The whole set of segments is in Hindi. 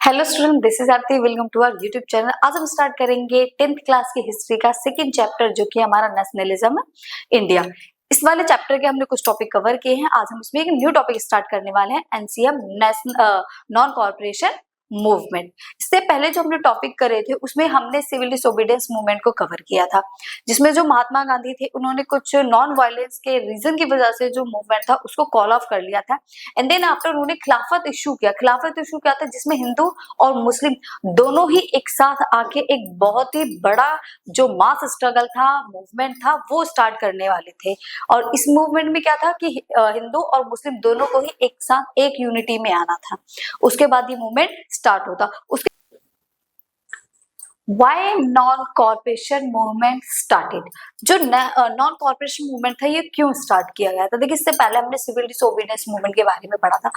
Hello student, this is Aarti. Welcome to our YouTube channel. आज हम स्टार्ट करेंगे 10th क्लास की हिस्ट्री का सेकंड चैप्टर, जो कि हमारा नेशनलिज्म इंडिया। इस वाले चैप्टर के हमने कुछ टॉपिक कवर किए हैं। आज हम इसमें एक न्यू टॉपिक स्टार्ट करने वाले हैं, एनसीएम नॉन कॉर्पोरेशन मूवमेंट। इससे पहले जो हमने टॉपिक करे थे उसमें हमने सिविल डिसोबीडियंस मूवमेंट को कवर किया था, जिसमें जो महात्मा गांधी थे उन्होंने कुछ नॉन वायलेंस के रीजन की वजह से जो मूवमेंट था उसको कॉल ऑफ कर लिया था। एंड देन आफ्टर उन्होंने खिलाफत इशू किया। खिलाफत इशू क्या था? जिसमें हिंदू और मुस्लिम दोनों ही एक साथ आके एक बहुत ही बड़ा जो मास स्ट्रगल था, मूवमेंट था, वो स्टार्ट करने वाले थे। और इस मूवमेंट में क्या था कि हिंदू और मुस्लिम दोनों को ही एक साथ एक यूनिटी में आना था। उसके बाद ये मूवमेंट स्टार्ट होता। उसके why non corporation movement started? जो नॉन कॉर्पोरेशन मूवमेंट था ये क्यों स्टार्ट किया गया था? देखिए, इससे पहले हमने सिविल डिसोबीडियंस मूवमेंट के बारे में पढ़ा था।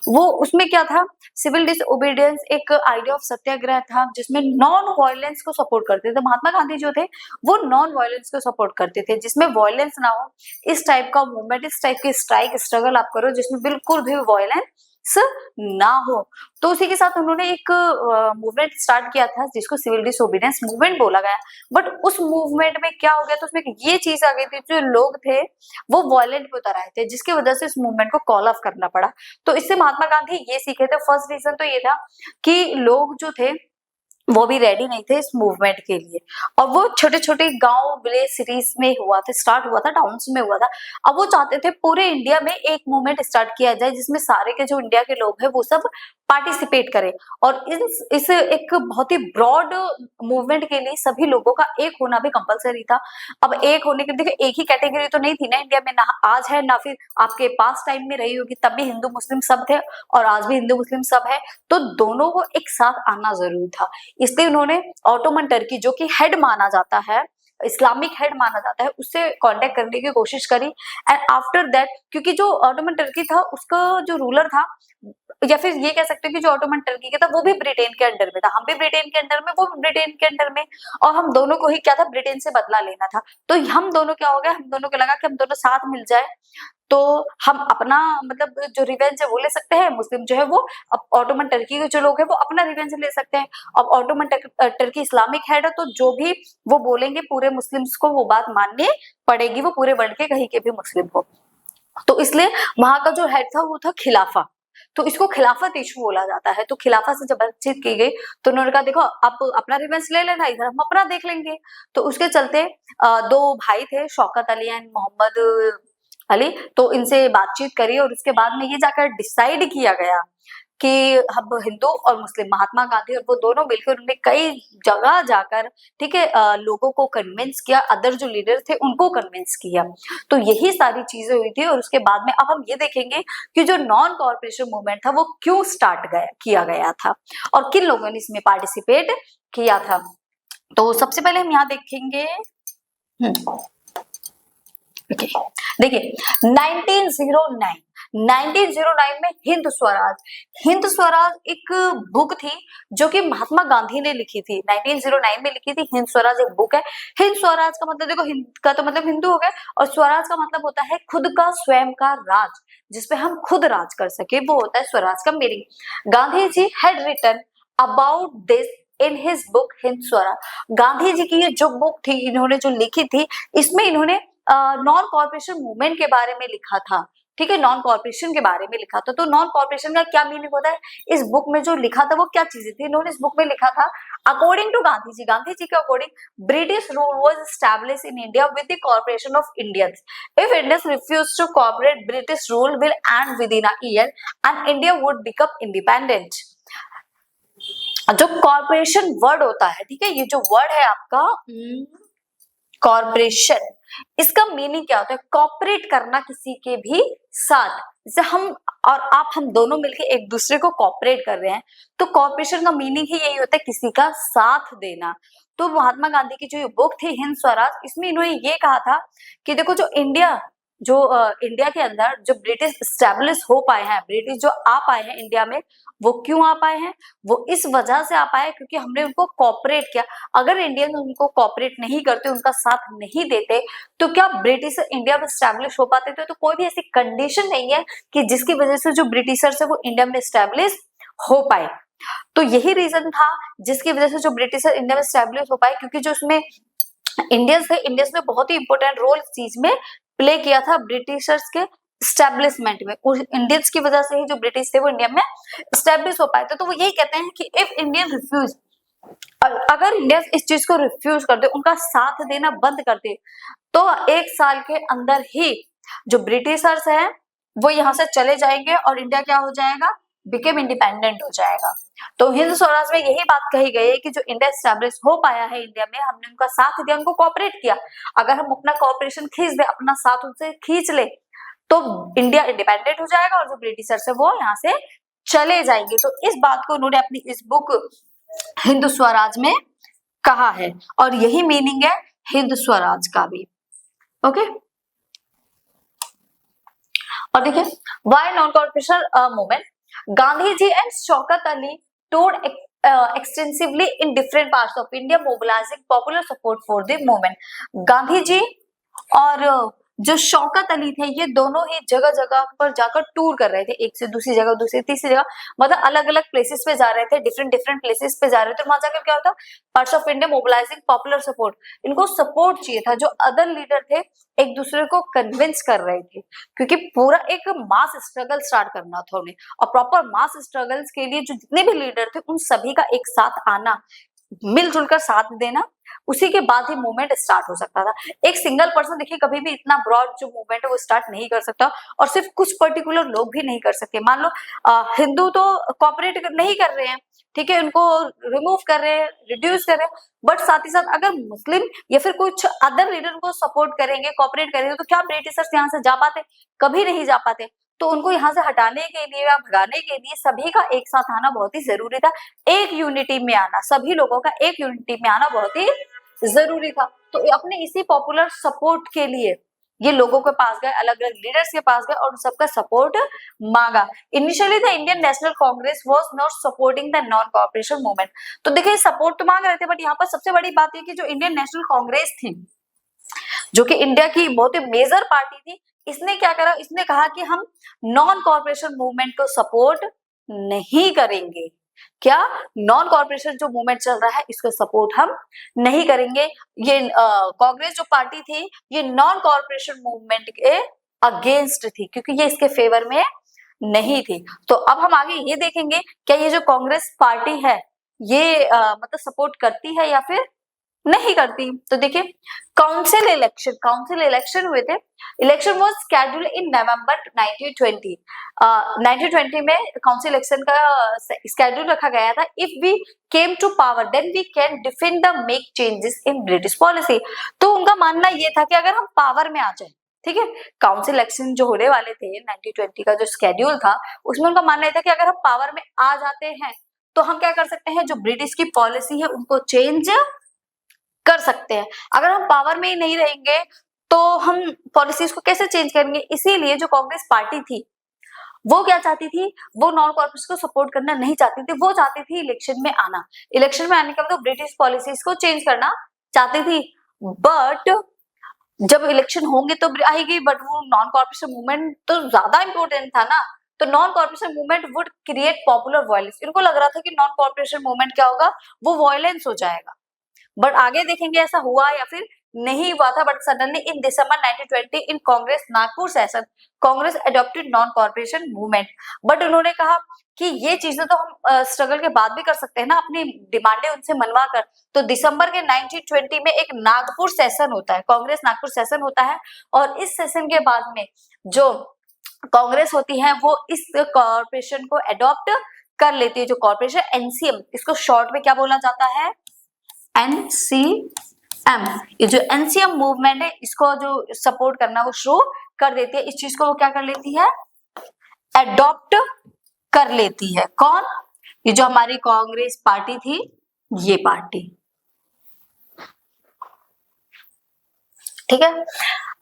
वो उसमें क्या था? सिविल डिसोबीडियंस एक आइडिया ऑफ सत्याग्रह था, जिसमें नॉन वायलेंस को सपोर्ट करते थे। महात्मा गांधी जो थे वो नॉन वायलेंस को सपोर्ट करते थे, जिसमें वायलेंस ना हो। इस टाइप का मूवमेंट, इस टाइप की स्ट्राइक स्ट्रगल आप करो जिसमें बिल्कुल भी वायलेंस ना हो। तो उसी के साथ उन्होंने एक मूवमेंट स्टार्ट किया था जिसको सिविल डिसोबीडियंस मूवमेंट बोला गया। बट उस मूवमेंट में क्या हो गया, तो उसमें ये चीज आ गई थी, जो लोग थे वो वायलेंट पे उतर आए थे, जिसकी वजह से इस मूवमेंट को कॉल ऑफ करना पड़ा। तो इससे महात्मा गांधी ये सीखे थे। फर्स्ट रीजन तो ये था कि लोग जो थे वो भी रेडी नहीं थे इस मूवमेंट के लिए। और वो छोटे छोटे गांव, विलेज, सिटीज में हुआ था, स्टार्ट हुआ था, टाउन्स में हुआ था। अब वो चाहते थे पूरे इंडिया में एक मूवमेंट स्टार्ट किया जाए जिसमें सारे के जो इंडिया के लोग हैं वो सब पार्टिसिपेट करें। और इस एक बहुत ही ब्रॉड मूवमेंट के लिए सभी लोगों का एक होना भी कंपलसरी था। अब एक होने के, देखिए, एक ही कैटेगरी तो नहीं थी ना इंडिया में, ना आज है ना फिर आपके पास टाइम में रही होगी, तब भी हिंदू मुस्लिम सब थे और आज भी हिंदू मुस्लिम सब है। तो दोनों को एक साथ आना जरूरी था। इसलिए उन्होंने ऑटोमन टर्की, जो कि हेड माना जाता है, इस्लामिक हेड माना जाता है, उससे कांटेक्ट करने की कोशिश करी। एंड आफ्टर दैट, क्योंकि जो ऑटोमन टर्की था उसका जो रूलर था, या फिर ये कह सकते हैं कि जो ऑटोमन टर्की का था वो भी ब्रिटेन के अंडर में था। हम भी ब्रिटेन के अंडर में, वो भी ब्रिटेन के अंडर में। और हम दोनों को ही क्या था, ब्रिटेन से बदला लेना था। तो हम दोनों क्या हो गया, हम दोनों को लगा कि हम दोनों साथ मिल जाए तो हम अपना मतलब जो रिवेंज है वो ले सकते हैं। मुस्लिम जो है वो, अब ऑटोमन टर्की के जो लोग हैं वो अपना रिवेंज ले सकते हैं। अब ऑटोमन टर्की इस्लामिक हेड है, तो जो भी वो बोलेंगे पूरे मुस्लिम्स को वो बात माननी पड़ेगी, वो पूरे वर्ल्ड के कहीं के भी मुस्लिम हो। तो इसलिए वहां का जो हेड था वो था खिलाफा। तो इसको खिलाफत इशू बोला जाता है। तो खिलाफा से जब बातचीत की गई तो उन्होंने कहा, देखो आप अपना रिवेंज ले लेना, इधर हम अपना देख लेंगे। तो उसके चलते दो भाई थे, शौकत अली एंड मोहम्मद अली, तो इनसे बातचीत करी और उसके बाद में ये जाकर डिसाइड किया गया कि हम हिंदू और मुस्लिम, महात्मा गांधी और वो दोनों मिलकर उन्होंने कई जगह जाकर, ठीक है, लोगों को कन्विंस किया, अदर जो लीडर थे उनको कन्विंस किया। तो यही सारी चीजें हुई थी। और उसके बाद में अब हम ये देखेंगे कि जो नॉन कॉर्पोरेशन मूवमेंट था वो क्यों किया गया था और किन लोगों ने इसमें पार्टिसिपेट किया था। तो सबसे पहले हम यहाँ देखेंगे, देखिए 1909 में हिंद स्वराज एक बुक थी जो कि महात्मा गांधी ने लिखी थी। 1909 में लिखी थी हिंद स्वराज, एक बुक है। हिंद स्वराज का मतलब, देखो, हिंद का तो मतलब हिंदू हो गया, और स्वराज का मतलब होता है खुद का, स्वयं का राज, जिसपे हम खुद राज कर सके, वो होता है स्वराज का meaning. Gandhi ji had written about this in his book Hind Swaraj. Gandhi ji की ये जो बुक थी, इन्होंने जो लिखी थी, इसमें इन्होंने नॉन कॉर्पोरेशन मूवमेंट के बारे में लिखा था। ठीक है, नॉन कॉर्पोरेशन के बारे में लिखा था। तो नॉन कॉर्पोरेशन का क्या मीनिंग होता है? इस बुक में जो लिखा था वो क्या चीजें थी? इन्होंने इस बुक में लिखा था, अकॉर्डिंग टू गांधी जी के according, British rule was established in India with the cooperation of Indians. If Indians refuse to cooperate, British rule will end within a year and India would become independent. जो कॉर्पोरेशन वर्ड होता है, ठीक है, ये जो वर्ड है आपका कॉर्पोरेशन, इसका मीनिंग क्या होता है? कॉपरेट करना किसी के भी साथ। जैसे हम और आप, हम दोनों मिलकर एक दूसरे को कॉपरेट कर रहे हैं, तो कॉर्पोरेशन का मीनिंग ही यही होता है, किसी का साथ देना। तो महात्मा गांधी की जो बुक थी हिंद स्वराज, इसमें इन्होंने ये कहा था कि देखो, जो इंडिया के अंदर जो ब्रिटिश स्टैब्लिश हो पाए हैं, ब्रिटिश जो आ पाए हैं इंडिया में, वो क्यों आ पाए हैं? वो इस वजह से आ पाए क्योंकि हमने उनको कॉपरेट किया। अगर इंडियन उनको कॉपरेट नहीं करते, उनका साथ नहीं देते, तो क्या ब्रिटिश इंडिया में स्टैब्लिश हो पाते थे? तो कोई भी ऐसी कंडीशन नहीं है कि जिसकी वजह से जो ब्रिटिशर्स है वो इंडिया में स्टैब्लिश हो पाए। तो यही रीजन था जिसकी वजह से जो ब्रिटिशर इंडिया में स्टैब्लिश हो पाए, क्योंकि जो उसमें इंडियंस थे, इंडियंस ने बहुत ही इंपॉर्टेंट रोल इस चीज में प्ले किया था ब्रिटिशर्स के स्टैब्लिशमेंट में। इंडियंस की वजह से ही जो ब्रिटिश थे वो इंडिया में स्टैब्लिश हो पाए थे। तो वो यही कहते हैं कि इफ इंडियन रिफ्यूज, अगर इंडिया इस चीज को रिफ्यूज कर दे, उनका साथ देना बंद कर दे, तो 1 साल के अंदर ही जो ब्रिटिशर्स हैं वो यहाँ से चले जाएंगे और इंडिया क्या हो जाएगा, बिकेम इंडिपेंडेंट हो जाएगा। तो हिंद स्वराज में यही बात कही गई है कि जो इंडिया स्टैब्लिश हो पाया है इंडिया में, हमने उनका साथ दिया, उनको कोऑपरेट किया। अगर हम अपना कोऑपरेशन खींच दे, अपना साथ उनसे खींच ले, तो इंडिया इंडिपेंडेंट हो जाएगा और जो ब्रिटिशर्स है वो यहाँ से चले जाएंगे। तो इस बात को उन्होंने अपनी इस बुक हिंद स्वराज में कहा है और यही मीनिंग है हिंद स्वराज का भी। ओके, और देखिए why non corporation movement, Gandhi ji and Shaukat Ali toured extensively in different parts of India, mobilizing popular support for the movement. Gandhi ji और जो शौकत अली थे, ये दोनों ही जगह जगह पर जाकर टूर कर रहे थे, एक से दूसरी जगह, दूसरी तीसरी जगह, मतलब अलग अलग प्लेसेस पे जा रहे थे, डिफरेंट डिफरेंट प्लेसेस पे जा रहे थे। वहां जाकर क्या होता, parts of India mobilising popular support, इनको सपोर्ट चाहिए था। जो अदर लीडर थे एक दूसरे को कन्विंस कर रहे थे, क्योंकि पूरा एक मास स्ट्रगल स्टार्ट करना था उन्हें, और प्रॉपर मास स्ट्रगल्स के लिए जो जितने भी लीडर थे उन सभी का एक साथ आना, मिलजुल कर साथ देना, उसी के बाद ही मूवमेंट स्टार्ट हो सकता था। एक सिंगल पर्सन देखिए कभी भी इतना ब्रॉड जो मूवमेंट है वो स्टार्ट नहीं कर सकता, और सिर्फ कुछ पर्टिकुलर लोग भी नहीं कर सकते। मान लो हिंदू तो कॉपरेट नहीं कर रहे हैं, ठीक है, उनको रिमूव कर रहे हैं, रिड्यूस कर रहे हैं, बट साथ ही साथ अगर मुस्लिम या फिर कुछ अदर लीडर को सपोर्ट करेंगे, कॉपरेट करेंगे, तो क्या ब्रिटिशर्स यहाँ से जा पाते? कभी नहीं जा पाते। तो उनको यहाँ से हटाने के लिए या भगाने के लिए सभी का एक साथ आना बहुत ही जरूरी था, एक यूनिटी में आना, सभी लोगों का एक यूनिटी में आना बहुत ही जरूरी था। तो अपने इसी पॉपुलर सपोर्ट के लिए ये लोगों के पास गए, अलग अलग लीडर्स के पास गए और उन सबका सपोर्ट मांगा। Initially the Indian national Congress was not supporting the non corporation movement. तो देखिए सपोर्ट तो मांग रहे थे, बट यहाँ पर सबसे बड़ी बात है कि जो इंडियन नेशनल कांग्रेस थी, जो कि इंडिया की बहुत ही मेजर पार्टी थी, इसने क्या करा, इसने कहा कि हम नॉन कॉर्पोरेशन मूवमेंट को सपोर्ट नहीं करेंगे। क्या? नॉन कॉर्पोरेशन जो मूवमेंट चल रहा है इसको सपोर्ट हम नहीं करेंगे। ये कांग्रेस जो पार्टी थी ये नॉन कॉर्पोरेशन मूवमेंट के अगेंस्ट थी, क्योंकि ये इसके फेवर में नहीं थी। तो अब हम आगे ये देखेंगे क्या ये जो कांग्रेस पार्टी है ये मतलब सपोर्ट करती है या फिर नहीं करती। तो देखिए काउंसिल इलेक्शन हुए थे। इलेक्शन वाज स्केड्यूल्ड इन नवंबर 1920। 1920 में काउंसिल इलेक्शन का स्केड्यूल रखा गया था। If we came to power then we can defend the make changes in British policy. तो उनका मानना ये था कि अगर हम पावर में आ जाए, ठीक है, काउंसिल इलेक्शन जो होने वाले थे 1920 का जो स्केड्यूल था उसमें उनका मानना ये था कि अगर हम पावर में आ जाते हैं तो हम क्या कर सकते हैं, जो ब्रिटिश की पॉलिसी है उनको चेंज कर सकते हैं। अगर हम पावर में ही नहीं रहेंगे तो हम पॉलिसीज को कैसे चेंज करेंगे। इसीलिए जो कांग्रेस पार्टी थी वो क्या चाहती थी, वो नॉन कॉर्पोरेशन को सपोर्ट करना नहीं चाहती थी, वो चाहती थी इलेक्शन में आना। इलेक्शन में आने का मतलब ब्रिटिश पॉलिसीज को चेंज करना चाहती थी। बट जब इलेक्शन होंगे तो आएगी, बट वो नॉन कॉर्पोरेशन मूवमेंट तो ज्यादा इंपॉर्टेंट था ना। तो non corporation movement would create popular violence. इनको लग रहा था कि नॉन कॉर्पोरेशन मूवमेंट क्या होगा, वो वायलेंस हो जाएगा। बट आगे देखेंगे ऐसा हुआ या फिर नहीं हुआ था। But suddenly in December 1920 in Congress Nagpur session Congress adopted non corporation movement. But उन्होंने कहा कि ये चीजें तो हम स्ट्रगल के बाद भी कर सकते हैं ना, अपनी डिमांडें उनसे मनवा कर। तो दिसंबर के 1920 में एक नागपुर सेशन होता है, कांग्रेस नागपुर सेशन होता है, और इस सेशन के बाद में जो कांग्रेस होती है वो इस कॉर्पोरेशन को अडॉप्ट कर लेती है। जो कॉर्पोरेशन एनसीएम, इसको शॉर्ट में क्या बोला जाता है, एनसीएम। ये जो एनसीएम मूवमेंट है इसको जो सपोर्ट करना वो शुरू कर देती है। इस चीज को वो क्या कर लेती है, एडॉप्ट कर लेती है। कौन? ये जो हमारी कांग्रेस पार्टी थी, ये पार्टी, ठीक है।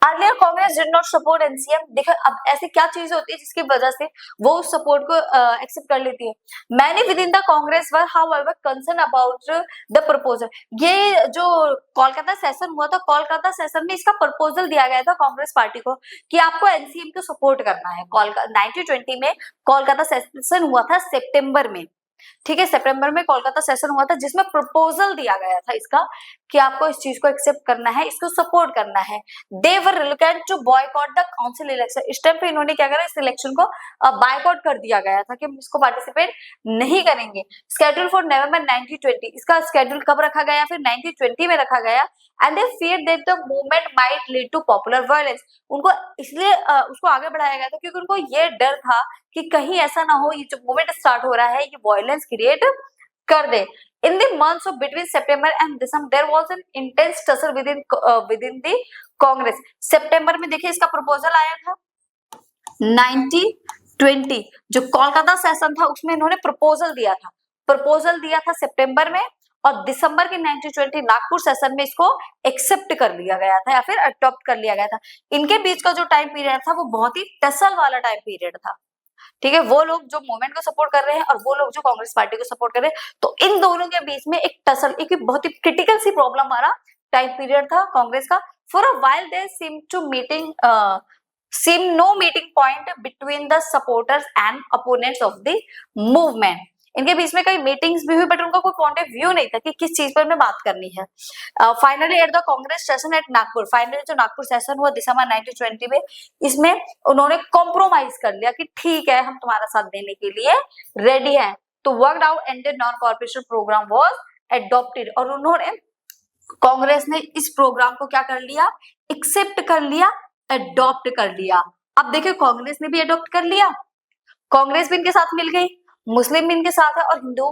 Earlier Congress did not support NCM. देखो अब ऐसी क्या चीज होती है जिसकी वजह से वो उस सपोर्ट को एक्सेप्ट कर लेती है। Many with in the Congress were however concern about the proposal. ये जो कोलकाता सेशन हुआ था, कोलकाता सेशन में इसका प्रपोजल दिया गया था कांग्रेस पार्टी को कि आपको एनसीएम को सपोर्ट करना है। 1920 में कोलकाता सेशन हुआ था सितंबर में, ठीक है, सितंबर में कोलकाता सेशन हुआ था जिसमें प्रपोजल दिया गया था इसका कि आपको इस चीज को एक्सेप्ट करना है, इसको सपोर्ट करना है। They were reluctant to boycott the council election. इस टाइम पे इन्होंने क्या करा, इस इलेक्शन को बायकॉट कर दिया गया था कि हम इसको पार्टिसिपेट नहीं करेंगे। स्केड्यूल फॉर नवंबर 1920, इसका स्केड्यूल कब रखा गया, फिर 1920 में रखा गया। And they fear that the movement might lead to popular violence. उनको इसलिए उसको आगे बढ़ाया गया था क्योंकि उनको ये डर था कि कहीं ऐसा ना हो ये जो मूवमेंट स्टार्ट हो रहा है ये वायलेंस क्रिएट कर दे। In the months of between September and December, there was an intense tussle within the Congress. सितंबर में देखिए इसका प्रपोजल आया था 1920, जो कोलकाता सेशन था उसमें इन्होंने प्रपोजल दिया था सितंबर में, और दिसंबर के 1920 नागपुर सेशन में इसको एक्सेप्ट कर लिया गया था या फिर अडॉप्ट कर लिया गया था। इनके बीच का जो टाइम पीरियड था वो बहुत ही टसल वाला टाइम पीरियड था। ठीक है, वो लोग जो मूवमेंट को सपोर्ट कर रहे हैं और वो लोग जो कांग्रेस पार्टी को सपोर्ट कर रहे हैं, तो इन दोनों के बीच में एक टसल, एक बहुत ही क्रिटिकल सी प्रॉब्लम वाला टाइम पीरियड था कांग्रेस का। For a while there seem no meeting point between the supporters and opponents of the movement. इनके बीच में कई मीटिंग्स भी हुई बट उनका कोई पॉइंट ऑफ व्यू नहीं था कि किस चीज पर हमें बात करनी है। Finally at the Congress session at Nagpur, finally जो नागपुर सेशन हुआ दिसंबर 1920 में, इसमें उन्होंने कॉम्प्रोमाइज कर लिया कि ठीक है हम तुम्हारा साथ देने के लिए रेडी हैं। तो worked out ended non cooperation programme was adopted, और उन्होंने कांग्रेस ने इस प्रोग्राम को क्या कर लिया, एक्सेप्ट कर लिया, अडॉप्ट कर लिया। अब देखिए कांग्रेस ने भी अडॉप्ट कर लिया, कांग्रेस भी इनके साथ मिल गई, मुस्लिम भी इनके साथ है और हिंदू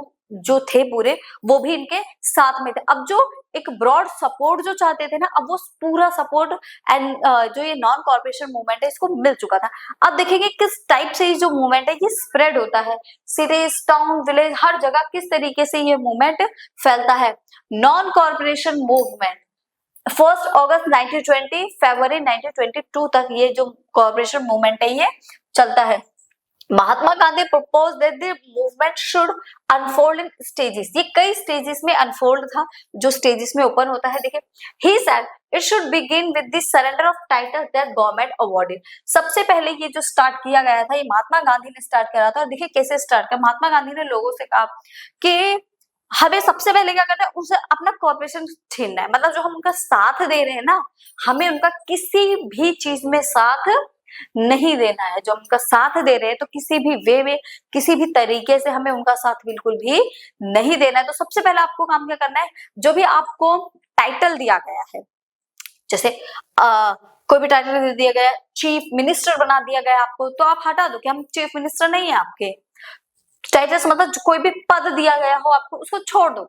जो थे पूरे वो भी इनके साथ में थे। अब जो एक ब्रॉड सपोर्ट जो चाहते थे ना, अब वो पूरा सपोर्ट एंड जो ये नॉन कॉर्पोरेशन मूवमेंट है इसको मिल चुका था। अब देखेंगे किस टाइप से ये जो मूवमेंट है ये स्प्रेड होता है, सिटीज, टाउन, विलेज, हर जगह किस तरीके से ये मूवमेंट फैलता है। नॉन कॉर्पोरेशन मूवमेंट 1 अगस्त 1920 फरवरी 1922 तक ये जो कॉर्पोरेशन मूवमेंट है ये चलता है। Mahatma Gandhi propose that the movement should unfold in stages, ये कई स्टेजेस में अनफोल्ड था, जो स्टेजेस में ओपन होता है। देखिए he said it should begin with the surrender of titles that government awarded. सबसे पहले ये जो स्टार्ट किया गया था ये महात्मा गांधी ने स्टार्ट करा था। और देखिए कैसे स्टार्ट किया, महात्मा गांधी ने लोगों से कहा कि हमें सबसे पहले क्या करना है, उनसे अपना कॉर्पोरेशन छीनना है। मतलब जो हम उनका साथ दे रहे हैं ना, हमें उनका किसी भी चीज में साथ नहीं देना है। जो उनका साथ दे रहे हैं तो किसी भी वे में, किसी भी तरीके से हमें उनका साथ बिल्कुल भी नहीं देना है। तो सबसे पहले आपको काम क्या करना है, जो भी आपको टाइटल दिया गया है, जैसे कोई भी टाइटल दे दिया गया, चीफ मिनिस्टर बना दिया गया आपको, तो आप हटा दो कि हम चीफ मिनिस्टर नहीं है आपके। टाइटल्स मतलब कोई भी पद दिया गया हो आपको उसको छोड़ दो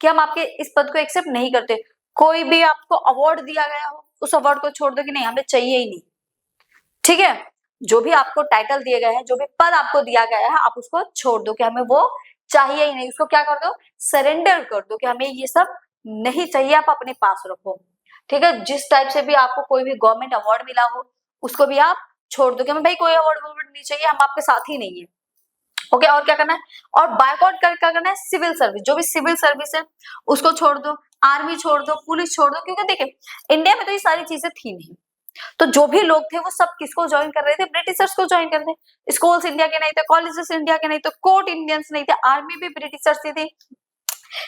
कि हम आपके इस पद को एक्सेप्ट नहीं करते। कोई भी आपको अवार्ड दिया गया हो उस अवार्ड को छोड़ दो कि नहीं हमें चाहिए ही नहीं। ठीक है, जो भी आपको टाइटल दिए गए हैं, जो भी पद आपको दिया गया है, आप उसको छोड़ दो कि हमें वो चाहिए ही नहीं। उसको क्या कर दो, सरेंडर कर दो कि हमें ये सब नहीं चाहिए, आप अपने पास रखो। ठीक है, जिस टाइप से भी आपको कोई भी गवर्नमेंट अवार्ड मिला हो उसको भी आप छोड़ दो कि हमें भाई कोई अवार्ड नहीं चाहिए, हम आपके साथ ही नहीं है। ओके, और क्या करना है, और बायकॉट कर क्या करना है, सिविल सर्विस, जो भी सिविल सर्विस है उसको छोड़ दो, आर्मी छोड़ दो, पुलिस छोड़ दो। क्योंकि देखिए इंडिया में तो ये सारी चीजें थी नहीं, तो जो भी लोग थे वो सब किसको ज्वाइन कर रहे थे, ब्रिटिशर्स को ज्वाइन कर रहे थे। स्कूल्स इंडिया के नहीं थे, कॉलेजेस इंडिया के नहीं थे, कोर्ट इंडियंस नहीं थे, आर्मी भी ब्रिटिशर्स की थी,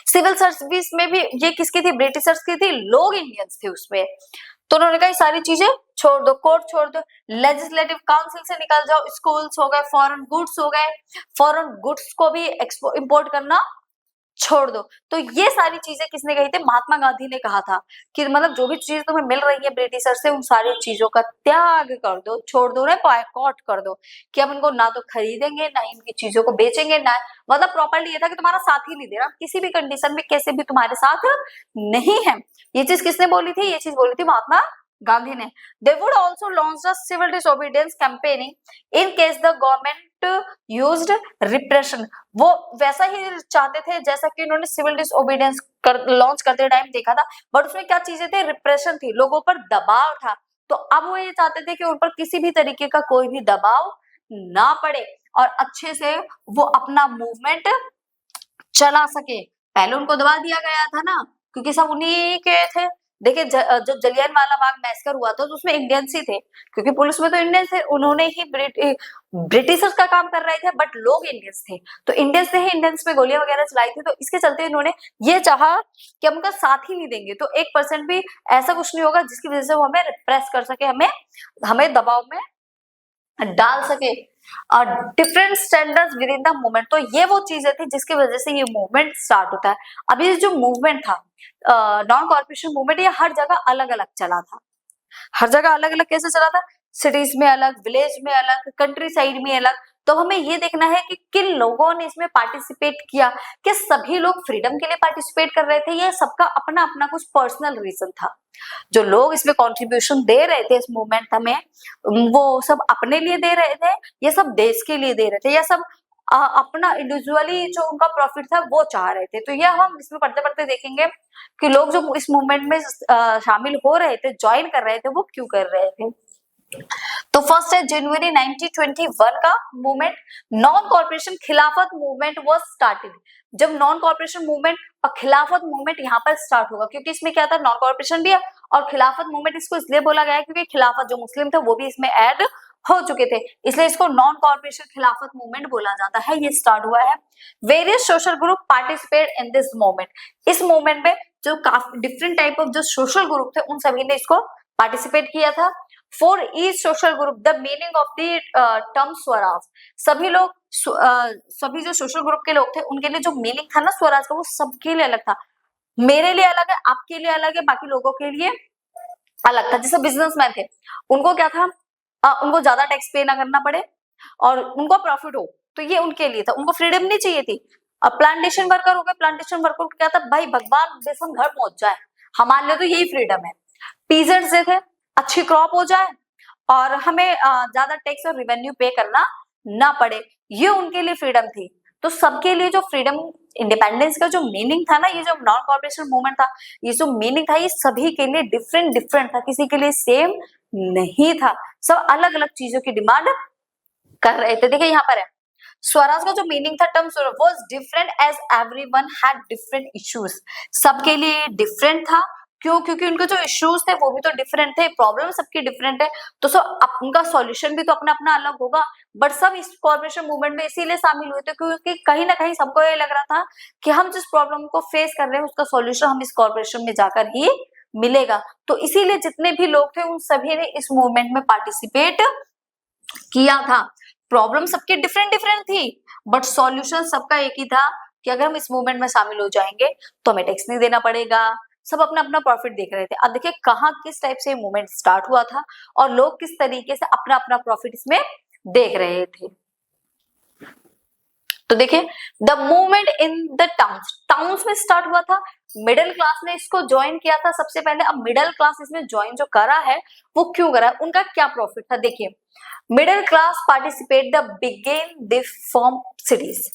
सिविल सर्विस में भी ये किसकी थी, ब्रिटिशर्स की थी, लोग इंडियंस थे उसमें। तो उन्होंने कहा सारी चीजें छोड़ दो, कोर्ट छोड़ दो, लेजिस्लेटिव काउंसिल से निकल जाओ, स्कूल्स हो गए, फॉरेन गुड्स हो गए, फॉरेन गुड्स को भी इंपोर्ट करना छोड़ दो। तो ये सारी चीजें किसने कही थी, महात्मा गांधी ने कहा था कि मतलब जो भी चीज तुम्हें मिल रही है ब्रिटिशर से उन सारी चीजों का त्याग कर दो, छोड़ दो, उन्हें बॉयकॉट कर दो कि हम इनको ना तो खरीदेंगे ना इनकी चीजों को बेचेंगे, ना मतलब प्रॉपर्ली ये था कि तुम्हारा साथ ही नहीं दे रहा, किसी भी कंडीशन में कैसे भी तुम्हारे साथ नहीं है। ये चीज किसने बोली थी, ये चीज बोली थी महात्मा गांधी ने। They would also launch a civil disobedience campaigning in case the government used repression। वो वैसा ही चाहते थे जैसा कि उन्होंने सिविल डिसओबीडियंस लॉन्च करते टाइम देखा था, बट उसमें क्या चीजें थे, रिप्रेशन थी, लोगों पर दबाव था। तो अब वो ये चाहते थे कि उन पर किसी भी तरीके का कोई भी दबाव ना पड़े और अच्छे से वो अपना मूवमेंट चला सके। पहले उनको दबा दिया गया था ना, क्योंकि सब उन्हीं के थे देखिए जब जलियांवाला बाग मैसकर हुआ था तो उसमें इंडियंस ही थे, क्योंकि पुलिस में तो इंडियंस थे, उन्होंने ही ब्रिटिशर्स का काम कर रहे थे, बट लोग इंडियंस थे, तो इंडियंस ने ही इंडियंस पे गोलियां वगैरह चलाई थी, तो इसके चलते इन्होंने ये चाहा कि हम उनका साथ ही नहीं देंगे, तो 1% भी ऐसा कुछ नहीं होगा जिसकी वजह से वो हमें रिप्रेस कर सके, हमें दबाव में डाल सके। Different standards with in the movement, तो ये वो चीजें थी जिसकी वजह से ये मूवमेंट स्टार्ट होता है। अब ये जो मूवमेंट था नॉन कॉर्पोरेशन मूवमेंट, ये हर जगह अलग अलग चला था। हर जगह अलग अलग कैसे चला था? सिटीज में अलग, विलेज में अलग, कंट्री साइड में अलग। तो हमें ये देखना है कि किन लोगों ने इसमें पार्टिसिपेट किया, कि सभी लोग फ्रीडम के लिए पार्टिसिपेट कर रहे थे, ये सबका अपना अपना कुछ पर्सनल रीजन था। जो लोग इसमें कंट्रीब्यूशन दे रहे थे इस मूवमेंट में, वो सब अपने लिए दे रहे थे, ये सब देश के लिए दे रहे थे, ये सब अपना इंडिविजुअली जो उनका प्रॉफिट था वो चाह रहे थे। तो ये हम इसमें पढ़ते पढ़ते देखेंगे कि लोग जो इस मूवमेंट में शामिल हो रहे थे, ज्वाइन कर रहे थे, वो क्यों कर रहे थे। तो फर्स्ट है जनवरी 1921 का मूवमेंट, नॉन कॉर्पोरेशन खिलाफत मूवमेंट वाज स्टार्टेड। जब नॉन कॉर्पोरेशन मूवमेंट और खिलाफत मूवमेंट यहाँ पर स्टार्ट होगा, क्योंकि इसमें क्या था, नॉन कॉर्पोरेशन भी है और खिलाफत मूवमेंट इसको इसलिए बोला गया है क्योंकि खिलाफत जो मुस्लिम थे वो भी इसमें ऐड हो चुके थे, इसलिए इसको नॉन कॉर्पोरेशन खिलाफत मूवमेंट बोला जाता है। ये स्टार्ट हुआ है। Various social group participate in this movement, इस मूवमेंट में जो काफी डिफरेंट टाइप ऑफ जो सोशल ग्रुप थे उन सभी ने इसको पार्टिसिपेट किया था। For each social group the meaning of the term Swaraj, सभी जो सोशल ग्रुप के लोग थे उनके लिए जो मीनिंग था ना स्वराज का, वो सबके लिए अलग था। मेरे लिए अलग है, आपके लिए अलग है, बाकी लोगों के लिए अलग था। जैसे बिजनेसमैन थे, उनको क्या था, उनको ज्यादा टैक्स पे ना करना पड़े और उनको प्रॉफिट हो, तो ये उनके लिए था, उनको फ्रीडम नहीं चाहिए थी। अब प्लांटेशन वर्कर हो गए, प्लांटेशन वर्कर को क्या था, भाई भगवान जैसे हम घर पहुंच जाए, हमारे लिए तो यही फ्रीडम है। पीजेंट्स से थे, अच्छी क्रॉप हो जाए और हमें ज्यादा टैक्स और रेवेन्यू पे करना ना पड़े, ये उनके लिए फ्रीडम थी। तो सबके लिए जो फ्रीडम इंडिपेंडेंस का जो मीनिंग था ना, ये जो नॉन कॉर्पोरेशन मूवमेंट था, ये जो मीनिंग था, ये सभी के लिए डिफरेंट डिफरेंट था, किसी के लिए सेम नहीं था, सब अलग अलग चीजों की डिमांड कर रहे थे। देखिए यहाँ पर है, स्वराज का जो मीनिंग था term swaraj was different as everyone had different issues, सबके लिए डिफरेंट था। क्यों? क्योंकि उनके जो इश्यूज थे वो भी तो डिफरेंट थे, प्रॉब्लम सबकी डिफरेंट है, तो सब उनका सॉल्यूशन भी तो अपना अपना अलग होगा। बट सब इस कॉर्पोरेशन मूवमेंट में इसीलिए शामिल हुए थे क्योंकि कहीं ना कहीं सबको ये लग रहा था कि हम जिस प्रॉब्लम को फेस कर रहे हैं उसका सॉल्यूशन हम इस कॉर्पोरेशन में जाकर ही मिलेगा। तो इसीलिए जितने भी लोग थे उन सभी ने इस मूवमेंट में पार्टिसिपेट किया था। प्रॉब्लम सबकी डिफरेंट डिफरेंट थी, बट सॉल्यूशन सबका एक ही था कि अगर हम इस मूवमेंट में शामिल हो जाएंगे तो हमें टैक्स नहीं देना पड़ेगा। सब अपना अपना प्रॉफिट देख रहे थे। अब देखिए कहाँ किस टाइप से मूवमेंट स्टार्ट हुआ था और लोग किस तरीके से अपना अपना प्रॉफिट इसमें देख रहे थे। तो देखिए the movement in the towns में स्टार्ट हुआ था, मिडिल क्लास ने इसको ज्वाइन किया था सबसे पहले। अब मिडिल क्लास इसमें ज्वाइन जो करा है वो क्यों करा है, उनका क्या प्रॉफिट था, देखिए middle class participate the begin the from cities,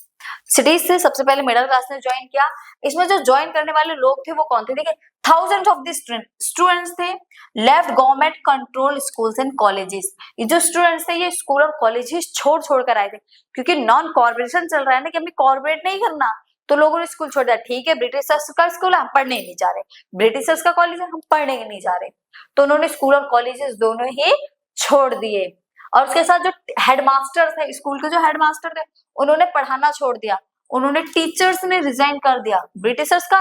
cities से सबसे पहले मिडिल क्लास ने ज्वाइन किया। इसमें जो ज्वाइन करने वाले लोग थे वो कौन थे, देखिए थाउजेंड ऑफ द स्टूडेंट्स थे, left government control schools and colleges, ये जो स्टूडेंट्स थे ये स्कूल और कॉलेजेस छोड़ छोड़ कर आए थे, क्योंकि नॉन कॉर्पोरेशन चल रहा है ना कि हमें कॉर्पोरेट नहीं करना, तो लोगों ने स्कूल छोड़ दिया। ठीक है ब्रिटिशर्स का स्कूल है हम पढ़ने नहीं जा रहे, ब्रिटिशर्स का कॉलेज है हम पढ़ने नहीं जा रहे, तो उन्होंने स्कूल और कॉलेजेस दोनों ही छोड़ दिए। और उसके साथ जो हेडमास्टर थे, स्कूल के जो हेडमास्टर थे उन्होंने पढ़ाना छोड़ दिया, उन्होंने टीचर्स ने रिजाइन कर दिया, ब्रिटिशर्स का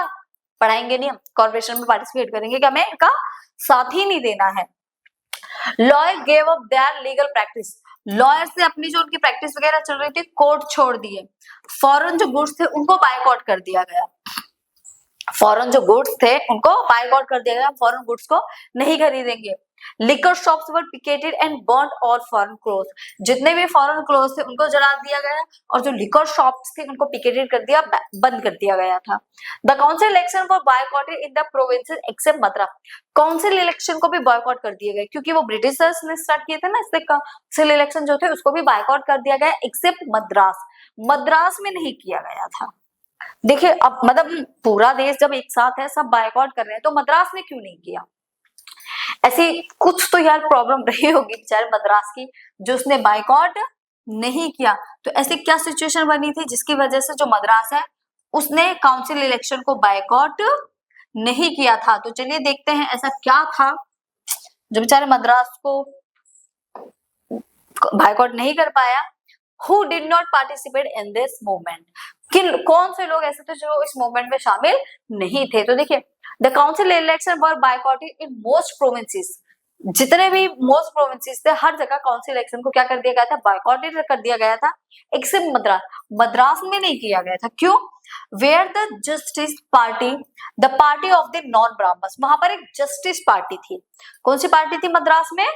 पढ़ाएंगे नहीं, हम कॉर्पोरेशन में पार्टिसिपेट करेंगे कि हमें इनका साथ ही नहीं देना है। Lawyer gave up their legal practice, lawyers ने अपनी जो उनकी प्रैक्टिस वगैरह चल रही थी कोर्ट छोड़ दिए। फॉरेन जो गुड्स थे उनको बायकॉट कर दिया गया, फॉरेन जो गुड्स थे उनको बायकॉट कर दिया गया, फॉरेन गुड्स को नहीं खरीदेंगे। Liquor shops were picketed and burned all foreign clothes, जितने भी फॉरेन क्लोथ्स थे उनको जला दिया गया और जो लिकर शॉप्स थे उनको पिकेटेड कर दिया, बंद कर दिया गया था। The council election for boycotted in the provinces except Madras, council election को भी बॉयकॉट कर दिए गए क्योंकि वो ब्रिटिशर्स ने स्टार्ट किए थे ना, इसलिए काउंसिल इलेक्शन जो थे उसको भी बॉयकॉट कर दिया गया एक्सेप्ट मद्रास, मद्रास में नहीं किया गया था। देखिए अब मतलब पूरा देश जब एक साथ है सब बायकॉट कर रहे हैं तो मद्रास ने क्यों नहीं किया, ऐसी कुछ तो यार प्रॉब्लम रही होगी बेचारे मद्रास की जो उसने बायकॉट नहीं किया। तो ऐसी क्या सिचुएशन बनी थी जिसकी वजह से जो मद्रास है उसने काउंसिल इलेक्शन को बायकॉट नहीं किया था। तो चलिए देखते हैं ऐसा क्या था जो बेचारे मद्रास को बायकॉट नहीं कर पाया। Who did not participate in this movement? कौन से लोग ऐसे थे जो इस मूवमेंट में शामिल नहीं थे? तो देखिए, the council election were बायकॉटेड in most provinces. जितने भी मोस्ट प्रोविंसेस थे, हर जगह काउंसिल इलेक्शन को क्या कर दिया गया था? बायकॉटेड कर दिया गया था, एक्सेप्ट मद्रास। मद्रास में नहीं किया गया था। क्यों? Where the justice party, the party of the non Brahmins, वहां पर एक जस्टिस पार्टी थी। कौन सी पार्टी थी मद्रास में?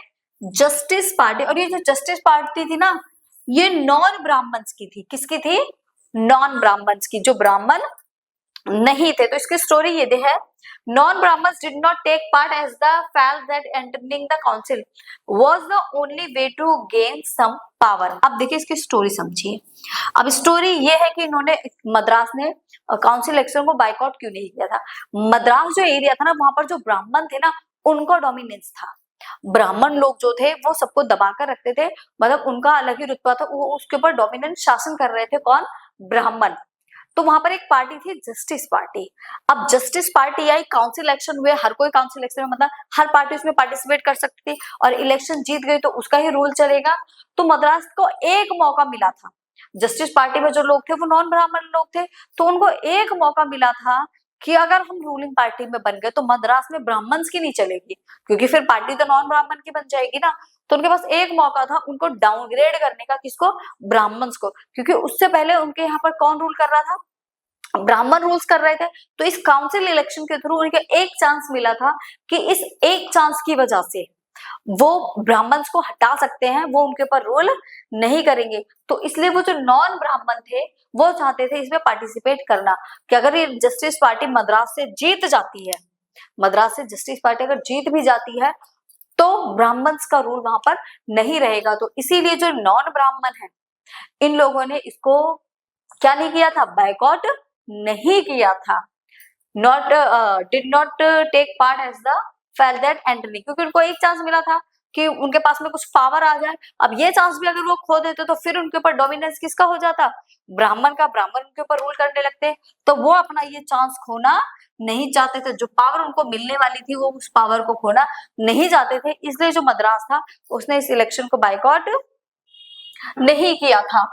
Justice party. और ये जो जस्टिस पार्टी थी ना, ये नॉन ब्राह्मण्स की थी। किसकी थी? नॉन ब्राह्मण्स की, जो ब्राह्मण नहीं थे। तो इसकी स्टोरी ये है, non Brahmins did not take part as they felt that entering the council was the only way to gain some power. अब देखिए इसकी स्टोरी समझिए। अब स्टोरी ये है कि इन्होंने, मद्रास ने काउंसिल इलेक्शन को बायकॉट क्यों नहीं किया था? मद्रास जो एरिया था ना, वहां पर जो ब्राह्मण थे ना, उनका डोमिनेंस था। ब्राह्मण लोग जो थे वो सबको दबाकर रखते थे, मतलब उनका अलग ही रुतबा था, वो उसके ऊपर डोमिनेंट शासन कर रहे थे। कौन? ब्राह्मण। तो वहां पर एक पार्टी थी जस्टिस पार्टी। अब जस्टिस पार्टी आई, काउंसिल इलेक्शन हुए, हर कोई काउंसिल इलेक्शन में, मतलब हर पार्टी उसमें पार्टिसिपेट कर सकती थी, और इलेक्शन जीत गई तो उसका ही रूल चलेगा। तो मद्रास को एक मौका मिला था। जस्टिस पार्टी में जो लोग थे वो नॉन ब्राह्मण लोग थे, तो उनको एक मौका मिला था कि अगर हम रूलिंग पार्टी में बन गए तो मद्रास में ब्राह्मण्स की नहीं चलेगी, क्योंकि फिर पार्टी तो नॉन ब्राह्मण की बन जाएगी ना। तो उनके पास एक मौका था उनको डाउनग्रेड करने का। किसको? ब्राह्मण्स को। क्योंकि उससे पहले उनके यहाँ पर कौन रूल कर रहा था? ब्राह्मण रूल्स कर रहे थे। तो इस काउंसिल इलेक्शन के थ्रू उनको एक चांस मिला था कि इस एक चांस की वजह से वो ब्राह्मण्स को हटा सकते हैं, वो उनके ऊपर रूल नहीं करेंगे। तो इसलिए वो जो नॉन ब्राह्मण थे वो चाहते थे इसमें पार्टिसिपेट करना, कि अगर ये जस्टिस पार्टी मद्रास से जीत जाती है, मद्रास से जस्टिस पार्टी अगर जीत भी जाती है तो ब्राह्मण्स का रूल वहां पर नहीं रहेगा। तो इसीलिए जो नॉन ब्राह्मण है, इन लोगों ने इसको क्या नहीं किया था? बायकॉट नहीं किया था। Not did not take part as they felt that Antony, क्योंकि उनको एक चांस मिला था कि उनके पास में कुछ पावर आ जाए। अब ये चांस भी अगर वो खो देते तो फिर उनके ऊपर डोमिनेंस किसका हो जाता? ब्राह्मण का। ब्राह्मण उनके ऊपर रूल करने लगते। तो वो अपना ये चांस खोना नहीं चाहते थे। जो पावर उनको मिलने वाली थी वो उस पावर को खोना नहीं चाहते थे, इसलिए जो मद्रास था उसने इस इलेक्शन को बायकॉट नहीं किया था।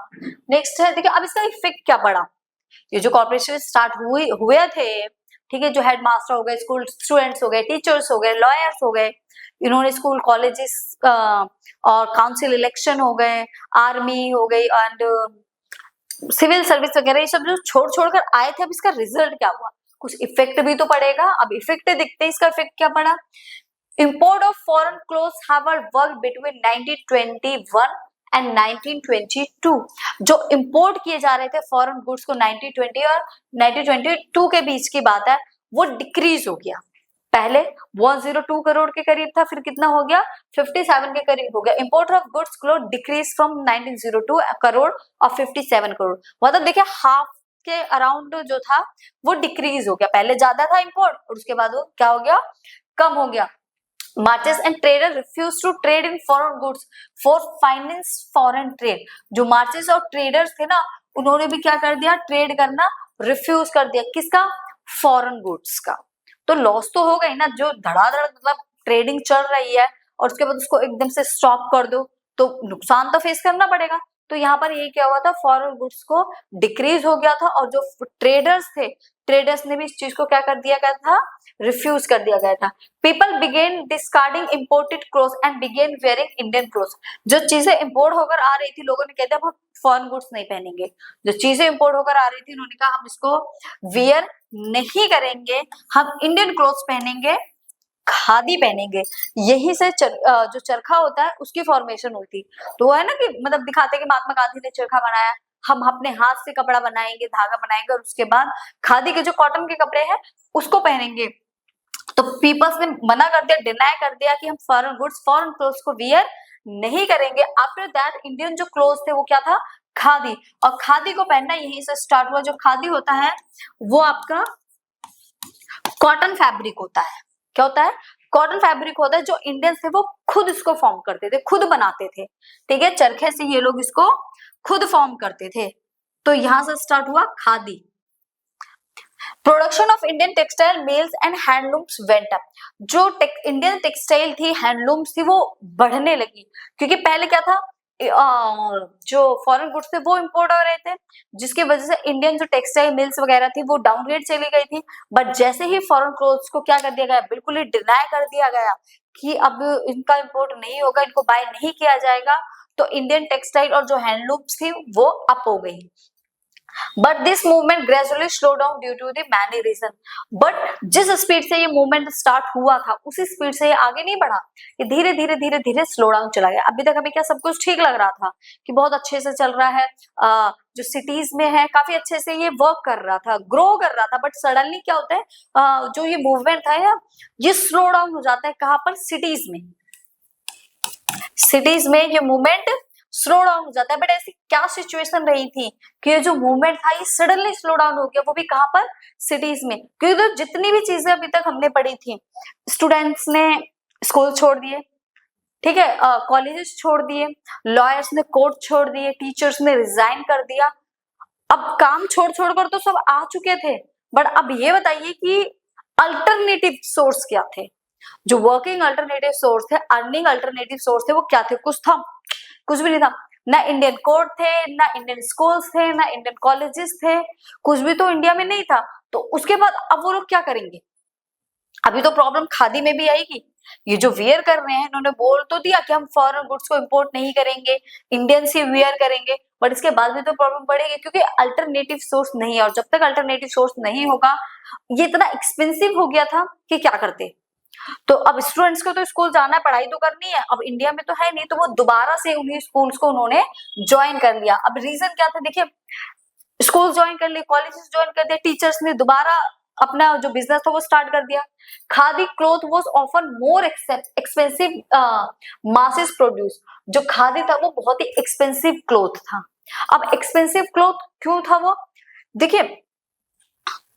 नेक्स्ट है, देखिए अब इसका इफेक्ट क्या पड़ा। ये जो कॉर्पोरेशन स्टार्ट हुए थे, ठीक है, जो हेड मास्टर हो गए, स्कूल स्टूडेंट्स हो गए, टीचर्स हो गए, लॉयर्स हो गए, इन्होंने स्कूल कॉलेजेस और काउंसिल इलेक्शन हो गए, आर्मी हो गई एंड सिविल सर्विस वगैरह, ये सब जो छोड़ छोड़ कर आए थे, अब इसका रिजल्ट क्या हुआ? कुछ इफेक्ट भी तो पड़ेगा। अब इफेक्ट दिखते हैं, इसका इफेक्ट क्या पड़ा। Import of foreign clothes have worked between 1921 and 1922। जो इंपोर्ट किए जा रहे थे फॉरेन गुड्स को 1920 और 1922 के बीच की बात है, वो डिक्रीज हो गया। पहले 102 करोड़ के करीब था, फिर कितना हो गया? 57 के करीब हो गया। Import of goods cloth decrease from 1902 crore और 57 करोड़, मतलब देखिए हाफ के अराउंड जो था वो डिक्रीज हो गया। पहले ज्यादा था इंपोर्ट और उसके बाद वो क्या हो गया? कम हो गया। Merchants and trader refuse to trade in foreign goods for finance foreign trade. जो मार्चेस और ट्रेडर्स थे ना, उन्होंने भी क्या कर दिया? ट्रेड करना रिफ्यूज कर दिया। किसका? फॉरेन गुड्स का। तो लॉस तो हो गई ना, जो धड़ाधड़ मतलब ट्रेडिंग चल रही है और उसके बाद उसको एकदम से स्टॉप कर दो तो नुकसान तो फेस करना पड़ेगा। तो यहाँ पर ये क्या हुआ था? फॉरेन गुड्स को डिक्रीज हो गया था, और जो ट्रेडर्स थे, ट्रेडर्स ने भी इस चीज को क्या कर दिया गया था? रिफ्यूज कर दिया गया था। People began discarding imported clothes and began wearing Indian clothes. जो चीजें इंपोर्ट होकर आ रही थी, लोगों ने कहते हम फॉरेन गुड्स नहीं पहनेंगे। जो चीजें इंपोर्ट होकर आ रही थी, उन्होंने कहा हम इसको वेयर नहीं करेंगे, हम इंडियन क्लोथ्स पहनेंगे, खादी पहनेंगे। यही से जो चरखा होता है उसकी फॉर्मेशन हुई थी। तो वो है ना कि मतलब दिखाते हैं कि महात्मा गांधी ने चरखा बनाया, हम अपने हाथ से कपड़ा बनाएंगे, धागा बनाएंगे, और उसके बाद खादी के जो कॉटन के कपड़े हैं उसको पहनेंगे। तो पीपल्स ने मना कर दिया, डिनाई कर दिया कि हम फॉरेन गुड्स, फॉरेन क्लोथ्स को वियर नहीं करेंगे। आफ्टर दैट इंडियन जो क्लोथ्स थे वो क्या था? खादी। और खादी को पहनना यहीं से स्टार्ट हुआ। जो खादी होता है वो आपका कॉटन फैब्रिक होता है। क्या होता है? कॉटन फैब्रिक होता है। जो इंडियंस थे वो खुद इसको फॉर्म करते थे, खुद बनाते थे, ठीक है, चरखे से ये लोग इसको खुद फॉर्म करते थे। तो यहां से स्टार्ट हुआ khadi. Production of Indian textile mills and handlooms went up. जो इंडियन टेक्सटाइल थी, हैंडलूम्स थी, वो बढ़ने लगी, क्योंकि पहले क्या था, जो फॉरेन गुड्स थे वो इंपोर्ट हो रहे थे, जिसकी वजह से इंडियन जो टेक्सटाइल मिल्स वगैरह थी वो डाउनग्रेड चली गई थी। बट जैसे ही फॉरेन क्लोथ्स को क्या कर दिया गया, बिल्कुल ही डिनाई कर दिया गया कि अब इनका इंपोर्ट नहीं होगा, इनको बाय नहीं किया जाएगा, तो इंडियन टेक्सटाइल और जो हैंडलूम्स थी वो अप हो गई। But this movement gradually slow down due to the many reason. But जिस स्पीड से ये मूवमेंट स्टार्ट हुआ था उसी स्पीड से ये आगे नहीं बढ़ा, ये धीरे धीरे धीरे धीरे स्लो डाउन चला गया। अभी तक हमें क्या सब कुछ ठीक लग रहा था कि बहुत अच्छे से चल रहा है, जो सिटीज में है काफी अच्छे से ये वर्क कर रहा था, ग्रो कर रहा था। बट सडनली क्या होता है, जो ये मूवमेंट था ये स्लो डाउन हो जाता है। कहाँ पर? सिटीज में। सिटीज में ये मूवमेंट स्लो डाउन हो जाता है। बट ऐसी क्या सिचुएशन रही थी कि ये जो मूवमेंट था ये सडनली स्लो डाउन हो गया, वो भी कहां पर? सिटीज में। क्योंकि तो जितनी भी चीजें अभी तक हमने पढ़ी थी, स्टूडेंट्स ने स्कूल छोड़ दिए, ठीक है, कॉलेजेस छोड़ दिए, लॉयर्स ने कोर्ट छोड़ दिए, टीचर्स ने रिजाइन कर दिया। अब काम छोड़ छोड़ कर तो सब आ चुके थे, बट अब ये बताइए कि अल्टरनेटिव सोर्स क्या थे? जो वर्किंग अल्टरनेटिव सोर्स थे, अर्निंग अल्टरनेटिव सोर्स थे, वो क्या थे? कुछ था? कुछ भी नहीं था। ना इंडियन कोर्ट थे, ना इंडियन स्कूल्स थे, ना इंडियन कॉलेजेस थे, कुछ भी तो इंडिया में नहीं था। तो उसके बाद अब वो लोग क्या करेंगे? अभी तो प्रॉब्लम खादी में भी आएगी। ये जो वियर कर रहे हैं, इन्होंने बोल तो दिया कि हम फॉरेन गुड्स को इंपोर्ट नहीं करेंगे, इंडियन से वियर करेंगे, बट इसके बाद भी तो प्रॉब्लम बढ़ेगी, क्योंकि अल्टरनेटिव सोर्स नहीं है। और जब तक अल्टरनेटिव सोर्स नहीं होगा, ये इतना एक्सपेंसिव हो गया था कि क्या करते। तो अब स्टूडेंट्स को तो स्कूल जाना है, पढ़ाई तो करनी है, अब इंडिया में तो है नहीं, तो वो दोबारा से उन्हीं स्कूल्स को उन्होंने ज्वाइन कर लिया। अब रीजन क्या था? देखिए, स्कूल ज्वाइन कर लिए, कॉलेजेस ज्वाइन कर दिया, टीचर्स ने दोबारा अपना जो बिजनेस था वो स्टार्ट कर दिया। Khadi cloth was often more expensive masses produce. जो खादी था वो बहुत ही एक्सपेंसिव क्लॉथ था। अब एक्सपेंसिव क्लॉथ क्यों था वो? देखिए,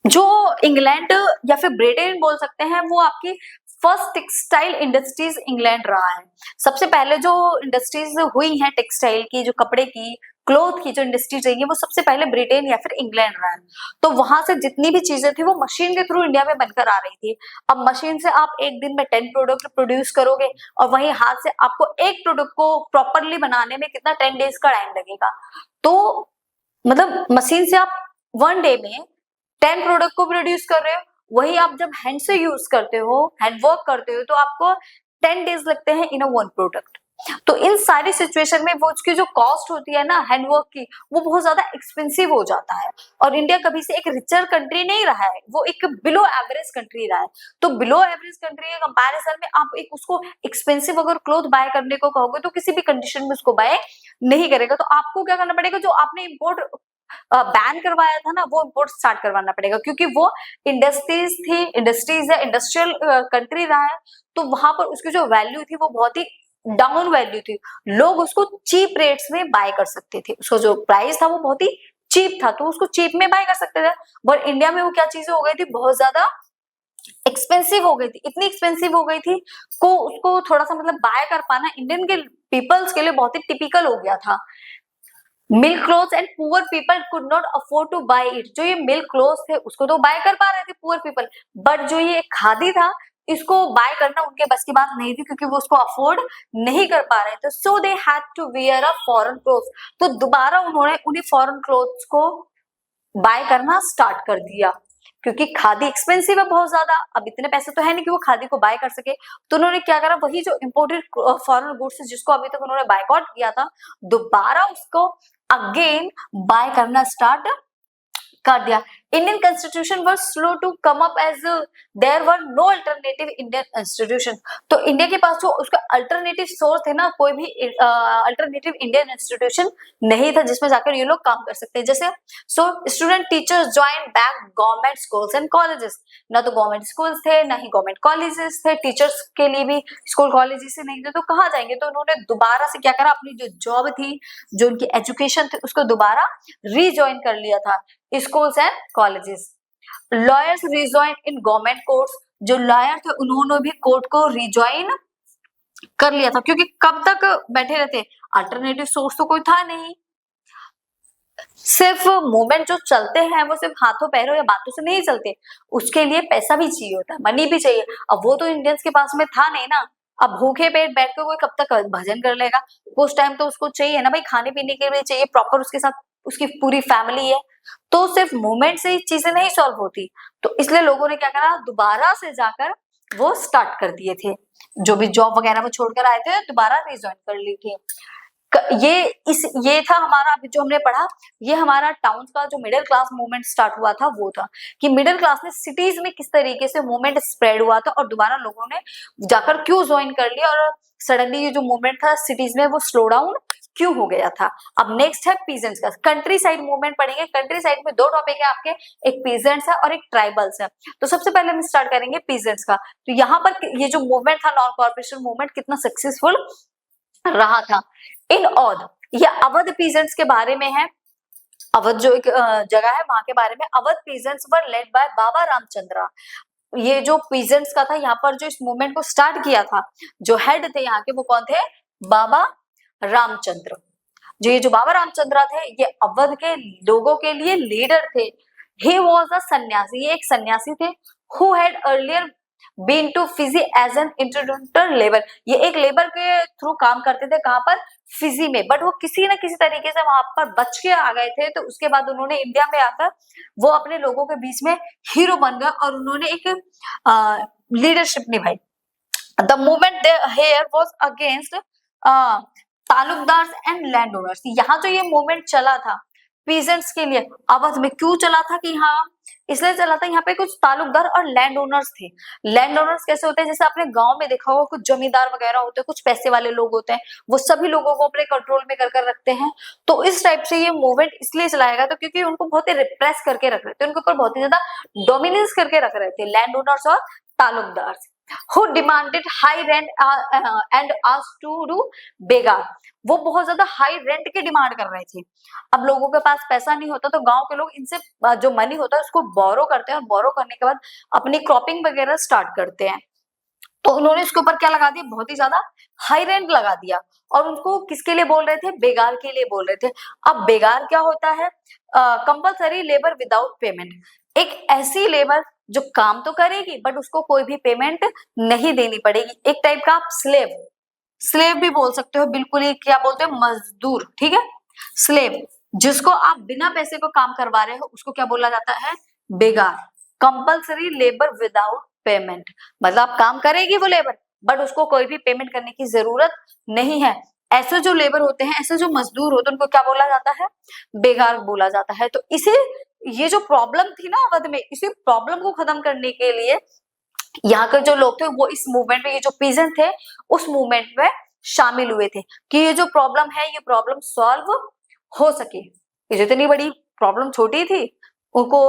जो इंग्लैंड या फिर ब्रिटेन बोल सकते हैं, वो आपकी फर्स्ट टेक्सटाइल इंडस्ट्रीज इंग्लैंड रहा है। सबसे पहले जो इंडस्ट्रीज हुई हैं टेक्सटाइल की, जो कपड़े की, क्लॉथ की जो इंडस्ट्रीज रही है, वो सबसे पहले ब्रिटेन या फिर इंग्लैंड रहा है। तो वहां से जितनी भी चीजें थी वो मशीन के थ्रू इंडिया में बनकर आ रही थी। अब मशीन से आप एक दिन में 10 प्रोडक्ट प्रोड्यूस करोगे, और वहीं हाथ से आपको एक प्रोडक्ट को प्रॉपरली बनाने में कितना 10 डेज का टाइम लगेगा। तो मतलब मशीन से आप 1 डे में 10 प्रोडक्ट को प्रोड्यूस कर रहे हो, वही आप जब हैंड से यूज करते हो, हैंड वर्क करते हो, तो आपको 10 डेज लगते हैं इन अ 1 प्रोडक्ट। तो इन सारी सिचुएशन में वो उसकी जो कॉस्ट होती है ना हैंडवर्क की, वो बहुत ज्यादा एक्सपेंसिव हो जाता है। और इंडिया कभी से एक रिचर कंट्री नहीं रहा है, वो एक बिलो एवरेज कंट्री रहा है। तो बिलो एवरेज कंट्री के कंपैरिजन में आप एक उसको एक्सपेंसिव अगर क्लॉथ बाय करने को कहोगे, तो किसी भी कंडीशन में उसको बाय नहीं करेगा। तो आपको क्या करना पड़ेगा? जो आपने इम्पोर्ट बैन करवाया था ना, वो इम्पोर्ट स्टार्ट करवाना पड़ेगा, क्योंकि वो इंडस्ट्रीज है, इंडस्ट्रियल कंट्री रहा है। तो वहां पर उसकी जो वैल्यू थी वो बहुत ही डाउन वैल्यू थी। लोग उसको चीप रेट्स में बाय कर सकते थे, उसका जो प्राइस था वो बहुत ही चीप था, तो उसको चीप में बाय कर सकते थे। बट इंडिया में वो क्या चीजें हो गई थी, बहुत ज्यादा एक्सपेंसिव हो गई थी, इतनी एक्सपेंसिव हो गई थी को उसको थोड़ा सा मतलब बाय कर पाना इंडियन के पीपल्स के लिए बहुत ही टिपिकल हो गया था। Mill clothes and poor people could not afford to buy it. जो ये मिल्क क्लोथ्स थे उसको तो बाय कर पा रहे थे पुअर पीपल, बट जो ये खादी था इसको बाय करना उनके बस की बात नहीं थी, क्योंकि वो उसको अफोर्ड नहीं कर पा रहे थे। So they had to wear a foreign clothes. तो दोबारा उन्होंने उन्हीं फॉरेन क्लोथ्स को बाय करना स्टार्ट कर दिया, क्योंकि खादी एक्सपेंसिव है बहुत ज्यादा। अब इतने पैसे तो है नहीं कि वो खादी को बाय कर सके, तो उन्होंने क्या करा, वही जो इम्पोर्टेड फॉरेन गुड्स जिसको अभी तक उन्होंने बायकॉट किया था, दोबारा उसको अगेन बाय करना स्टार्ट कर दिया। Indian constitution was slow to come up as there were no alternative Indian institution. तो इंडिया के पास जो उसका अल्टरनेटिव सोर्स है ना, कोई भी अल्टरनेटिव इंडियन इंस्टीट्यूशन नहीं था जिसमें जाकर ये लोग काम कर सकते हैं। जैसे so student teachers join back government schools and colleges. ना तो गवर्नमेंट स्कूल्स थे, ना ही गवर्नमेंट कॉलेजेस थे, टीचर्स के लिए भी स्कूल कॉलेजेस से नहीं थे, तो कहाँ जाएंगे। तो उन्होंने दोबारा से क्या करा, अपनी जो जॉब थी, जो उनकी एजुकेशन थी, उसको दोबारा रीजॉइन कर लिया था schools and colleges. Lawyers rejoin in government courts. जो लॉयर थे उन्होंने भी कोर्ट को रिजॉइन कर लिया था, क्योंकि कब तक बैठे रहते, अल्टरनेटिव सोर्स तो कोई था नहीं। सिर्फ मूवमेंट जो चलते हैं वो सिर्फ हाथों पैरों या बातों से नहीं चलते, उसके लिए पैसा भी चाहिए होता है, मनी भी चाहिए। अब वो तो इंडियंस के पास में था नहीं ना। अब भूखे पेट बैठ के कोई कब तक भजन कर लेगा, उस टाइम तो उसको चाहिए ना भाई, खाने पीने के लिए चाहिए प्रॉपर, उसके साथ उसकी पूरी फैमिली है। तो सिर्फ मूवमेंट से ही चीजें नहीं सॉल्व होती, तो इसलिए लोगों ने क्या करा, दोबारा से जाकर वो स्टार्ट कर दिए थे। जो भी जॉब वगैरह वो छोड़कर आए थे दोबारा रिज्वाइन कर ली थी। ये था हमारा अभी जो हमने पढ़ा, ये हमारा टाउन का जो मिडिल क्लास मूवमेंट स्टार्ट हुआ था वो था कि मिडिल क्लास ने सिटीज में किस तरीके से मूवमेंट स्प्रेड हुआ था और दोबारा लोगों ने जाकर क्यों ज्वाइन कर लिया, और सडनली ये जो मूवमेंट था सिटीज में वो स्लो डाउन क्यों हो गया था। अब नेक्स्ट है पीजेंट्स का, कंट्री साइड मूवमेंट पढ़ेंगे। कंट्री साइड में दो टॉपिक है आपके, एक पीजेंट्स है और एक ट्राइबल्स है। तो सबसे पहले हम स्टार्ट करेंगे पीजेंट्स का। तो यहाँ पर ये जो मूवमेंट था नॉन कॉर्पोरेशन मूवमेंट कितना सक्सेसफुल रहा था। इन ऑल ये अवध पीजेंट्स के बारे में है। अवध जो एक जगह है वहां के बारे में, Awadh peasants were led by Baba Ramchandra. ये जो पीजेंट्स का था, यहाँ पर जो इस मूवमेंट को स्टार्ट किया था, जो हेड थे यहाँ के वो कौन थे, बाबा रामचंद्र। जो बाबा रामचंद्र थे ये अवध के लोगों के लिए लीडर थे। ही वॉज अ सन्यासी, ये एक सन्यासी थे। Who had earlier been to Fiji as an international labour, ये एक लेबर के थ्रू काम करते थे, कहां पर, फिजी में। बट वो किसी न किसी तरीके से वहां पर बच के आ गए थे, तो उसके बाद उन्होंने इंडिया में आकर वो अपने लोगों के बीच में हीरो बन गए और उन्होंने एक लीडरशिप निभाई। The movement here was against Talukdar and land owners. यहाँ जो ये मूवमेंट चला था पीजेंट्स के लिए, अवध में क्यों चला था कि हाँ इसलिए चला था, यहाँ पे कुछ तालुकदार और लैंड ओनर्स थे। लैंड ओनर्स कैसे होते हैं, जैसे आपने गांव में देखा होगा कुछ जमींदार वगैरह होते हैं, कुछ पैसे वाले लोग होते हैं, वो सभी लोगों को अपने कंट्रोल में कर रखते हैं। तो इस टाइप से ये मूवमेंट इसलिए चलाया गया था क्योंकि उनको बहुत ही रिप्रेस करके रख रहे थे, उनके ऊपर बहुत ही ज्यादा डोमिनेंस करके रख रहे थे लैंड ओनर्स और Talukdar. Who demanded high rent and asked to do बेगार, वो बहुत ज्यादा हाई रेंट की डिमांड कर रहे थे। अब लोगों के पास पैसा नहीं होता तो गांव के लोग इनसे जो मनी होता है उसको बोरो करते हैं और बोरो करने के बाद अपनी क्रॉपिंग वगैरह स्टार्ट करते हैं। तो उन्होंने इसके ऊपर क्या लगा दिया, बहुत ही ज्यादा हाई रेंट लगा दिया। और उनको किसके लिए बोल रहे थे, बेगार के लिए बोल रहे थे। अब बेगार क्या होता है, कंपल्सरी लेबर विदाउट पेमेंट, एक ऐसी लेबर जो काम तो करेगी बट उसको कोई भी पेमेंट नहीं देनी पड़ेगी। एक टाइप का आप स्लेव, स्लेव भी बोल सकते हो, बिल्कुल ही क्या बोलते हो, मजदूर, ठीक है। स्लेव जिसको आप बिना पैसे को काम करवा रहे हो उसको क्या बोला जाता है, बेगार। कंपल्सरी लेबर विदाउट पेमेंट, मतलब आप काम करेगी वो लेबर बट उसको कोई भी पेमेंट करने की जरूरत नहीं है। ऐसे जो लेबर होते हैं, ऐसे जो मजदूर होते हैं उनको क्या बोला जाता है, बेगार बोला जाता है। तो इसे ये जो प्रॉब्लम थी ना अवध में, इसी प्रॉब्लम को खत्म करने के लिए यहाँ के जो लोग थे वो इस मूवमेंट में, ये जो पीजेंट थे उस मूवमेंट में शामिल हुए थे कि ये जो प्रॉब्लम है ये प्रॉब्लम सॉल्व हो सके। ये जो इतनी बड़ी प्रॉब्लम छोटी थी उनको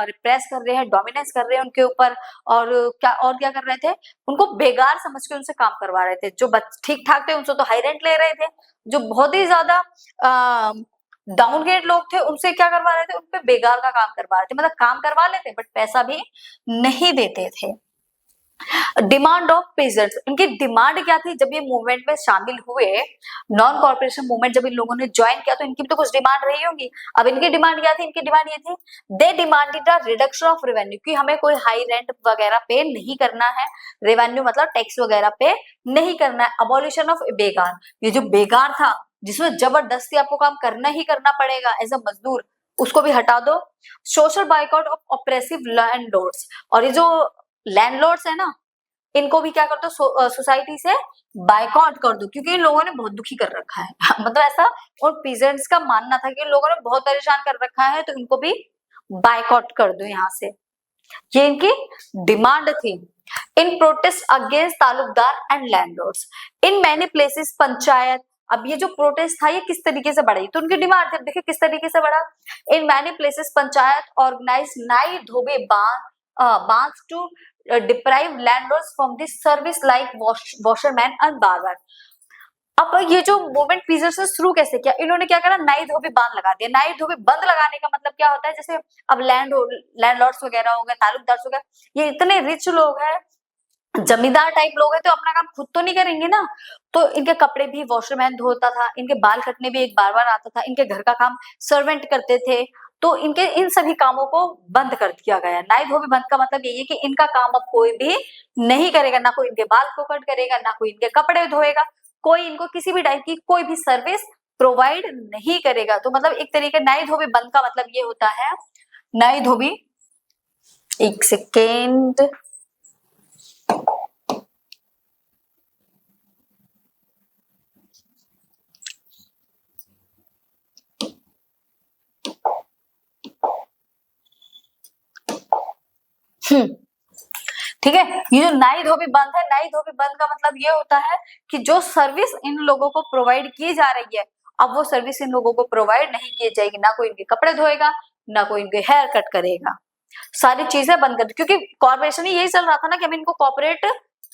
रिप्रेस कर रहे हैं, डोमिनेंस कर रहे हैं उनके ऊपर, और क्या कर रहे थे, उनको बेगार समझ के उनसे काम करवा रहे थे। जो ठीक ठाक थे उनसे तो हाई रेंट ले रहे थे, जो बहुत ही ज्यादा डाउनग्रेड लोग थे उनसे क्या करवा रहे थे, उनपे बेगार का काम करवा रहे थे, मतलब काम करवा लेते बट पैसा भी नहीं देते थे। डिमांड ऑफ पेजेंट्स, इनकी डिमांड क्या थी जब ये मूवमेंट में शामिल हुए, नॉन कॉर्पोरेशन मूवमेंट जब इन लोगों ने ज्वाइन किया तो इनकी भी तो कुछ डिमांड रही होगी। अब इनकी डिमांड क्या थी, इनकी डिमांड ये थी, they demanded a reduction of revenue, कि हमें कोई हाई रेंट वगैरह पे नहीं करना है, रेवेन्यू मतलब टैक्स वगैरह पे नहीं करना है। अबॉलिशन ऑफ बेगार, ये जो बेगार था जिसमें जबरदस्ती आपको काम करना ही करना पड़ेगा एज अ मजदूर, उसको भी हटा दो। Social boycott of oppressive landlords, और ये जो लैंडलॉर्ड्स है ना इनको भी क्या कर दो, सोसाइटी से बाइकआउट कर दो, क्योंकि इन लोगों ने बहुत दुखी कर रखा है मतलब ऐसा, और पीजेंट्स का मानना था कि इन लोगों ने बहुत परेशान कर रखा है तो इनको भी बाइकआउट कर दो यहाँ से, ये इनकी डिमांड थी। In protest against Talukdar and landlords in many places panchayat, अब ये जो प्रोटेस्ट था ये किस तरीके से बढ़ी, तो उनकी डिमांड थी, देखिए किस तरीके से बढ़ा। In many places panchayat organise nai dhobi bandh to deprive landlords from this service like washerman and barber. अब ये जो मूवमेंट पीजर से शुरू कैसे किया, इन्होंने क्या करा, नाई धोबी बांध लगा दिया। नाई धोबी बंद लगाने का मतलब क्या होता है, जैसे अब लैंडलॉर्ड्स वगैरह हो गए, तालुकदार हो गए, ये इतने रिच लोग हैं जमींदार टाइप लोग हैं तो अपना काम खुद तो नहीं करेंगे ना, तो इनके कपड़े भी वॉशरमैन धोता था, इनके बाल कटने भी एक बार बार आता था, इनके घर का काम सर्वेंट करते थे। तो इनके इन सभी कामों को बंद कर दिया गया। नाई धोबी बंद का मतलब यही है कि इनका काम अब कोई भी नहीं करेगा, ना कोई इनके बाल को कट करेगा, ना कोई इनके कपड़े धोएगा, कोई इनको किसी भी टाइप की कोई भी सर्विस प्रोवाइड नहीं करेगा। तो मतलब एक तरीके नाई धोबी बंद का मतलब ये होता है, नाई धोबी, एक सेकेंड, ठीक है। ये जो नाई धोबी बंद है, नाई धोबी बंद का मतलब ये होता है कि जो सर्विस इन लोगों को प्रोवाइड की जा रही है, अब वो सर्विस इन लोगों को प्रोवाइड नहीं की जाएगी। ना कोई इनके कपड़े धोएगा, ना कोई इनके हेयर कट करेगा, सारी चीजें बंद कर, क्योंकि कॉर्पोरेशन यही चल रहा था ना कि हमें इनको कॉर्पोरेट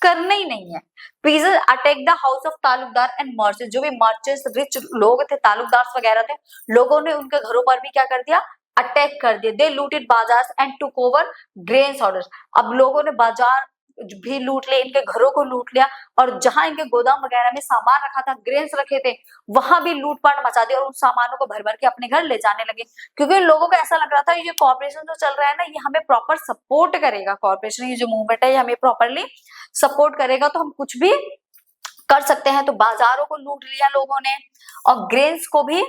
करना ही नहीं है। PJs attack the house of Talukdar and merchant, जो भी मर्चेंट्स रिच लोग थे, तालुकदार वगैरह थे, लोगों ने उनके घरों पर भी क्या कर दिया, अटैक कर दिया। दे लूटेड बाजार and took over grains orders, अब लोगों ने बाजार भी लूट लिए, इनके घरों को लूट लिया, और जहां इनके गोदाम वगैरह में सामान रखा था, ग्रेन्स रखे थे, वहां भी लूटपाट मचा दिया और उन सामानों को भर भर के अपने घर ले जाने लगे। क्योंकि लोगों को ऐसा लग रहा था ये कॉर्पोरेशन जो चल रहा है ना, ये हमें प्रॉपर सपोर्ट करेगा, कॉर्पोरेशन ये जो मूवमेंट है ये हमें प्रॉपरली सपोर्ट करेगा, तो हम कुछ भी कर सकते हैं। तो बाजारों को लूट लिया लोगों ने और ग्रेन्स को भी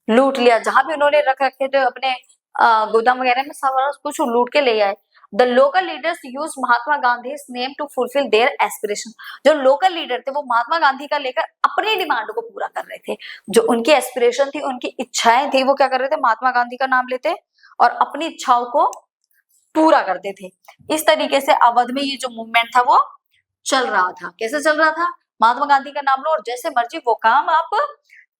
लूट लिया, जहां भी उन्होंने रख रखे थे अपने गोदाम वगैरह में, सारा कुछ लूट के ले आए। The local leaders use Mahatma Gandhi name to fulfil their aspiration, जो लोकल लीडर थे वो महात्मा गांधी का लेकर अपनी डिमांड को पूरा कर रहे थे। जो उनकी एस्पिरेशन थी, उनकी इच्छाएं थी, वो क्या कर रहे थे, महात्मा गांधी का नाम लेते और अपनी इच्छाओं को पूरा करते थे। इस तरीके से अवध में ये जो मूवमेंट था वो चल रहा था। कैसे चल रहा था, महात्मा गांधी का नाम लो और जैसे मर्जी वो काम आप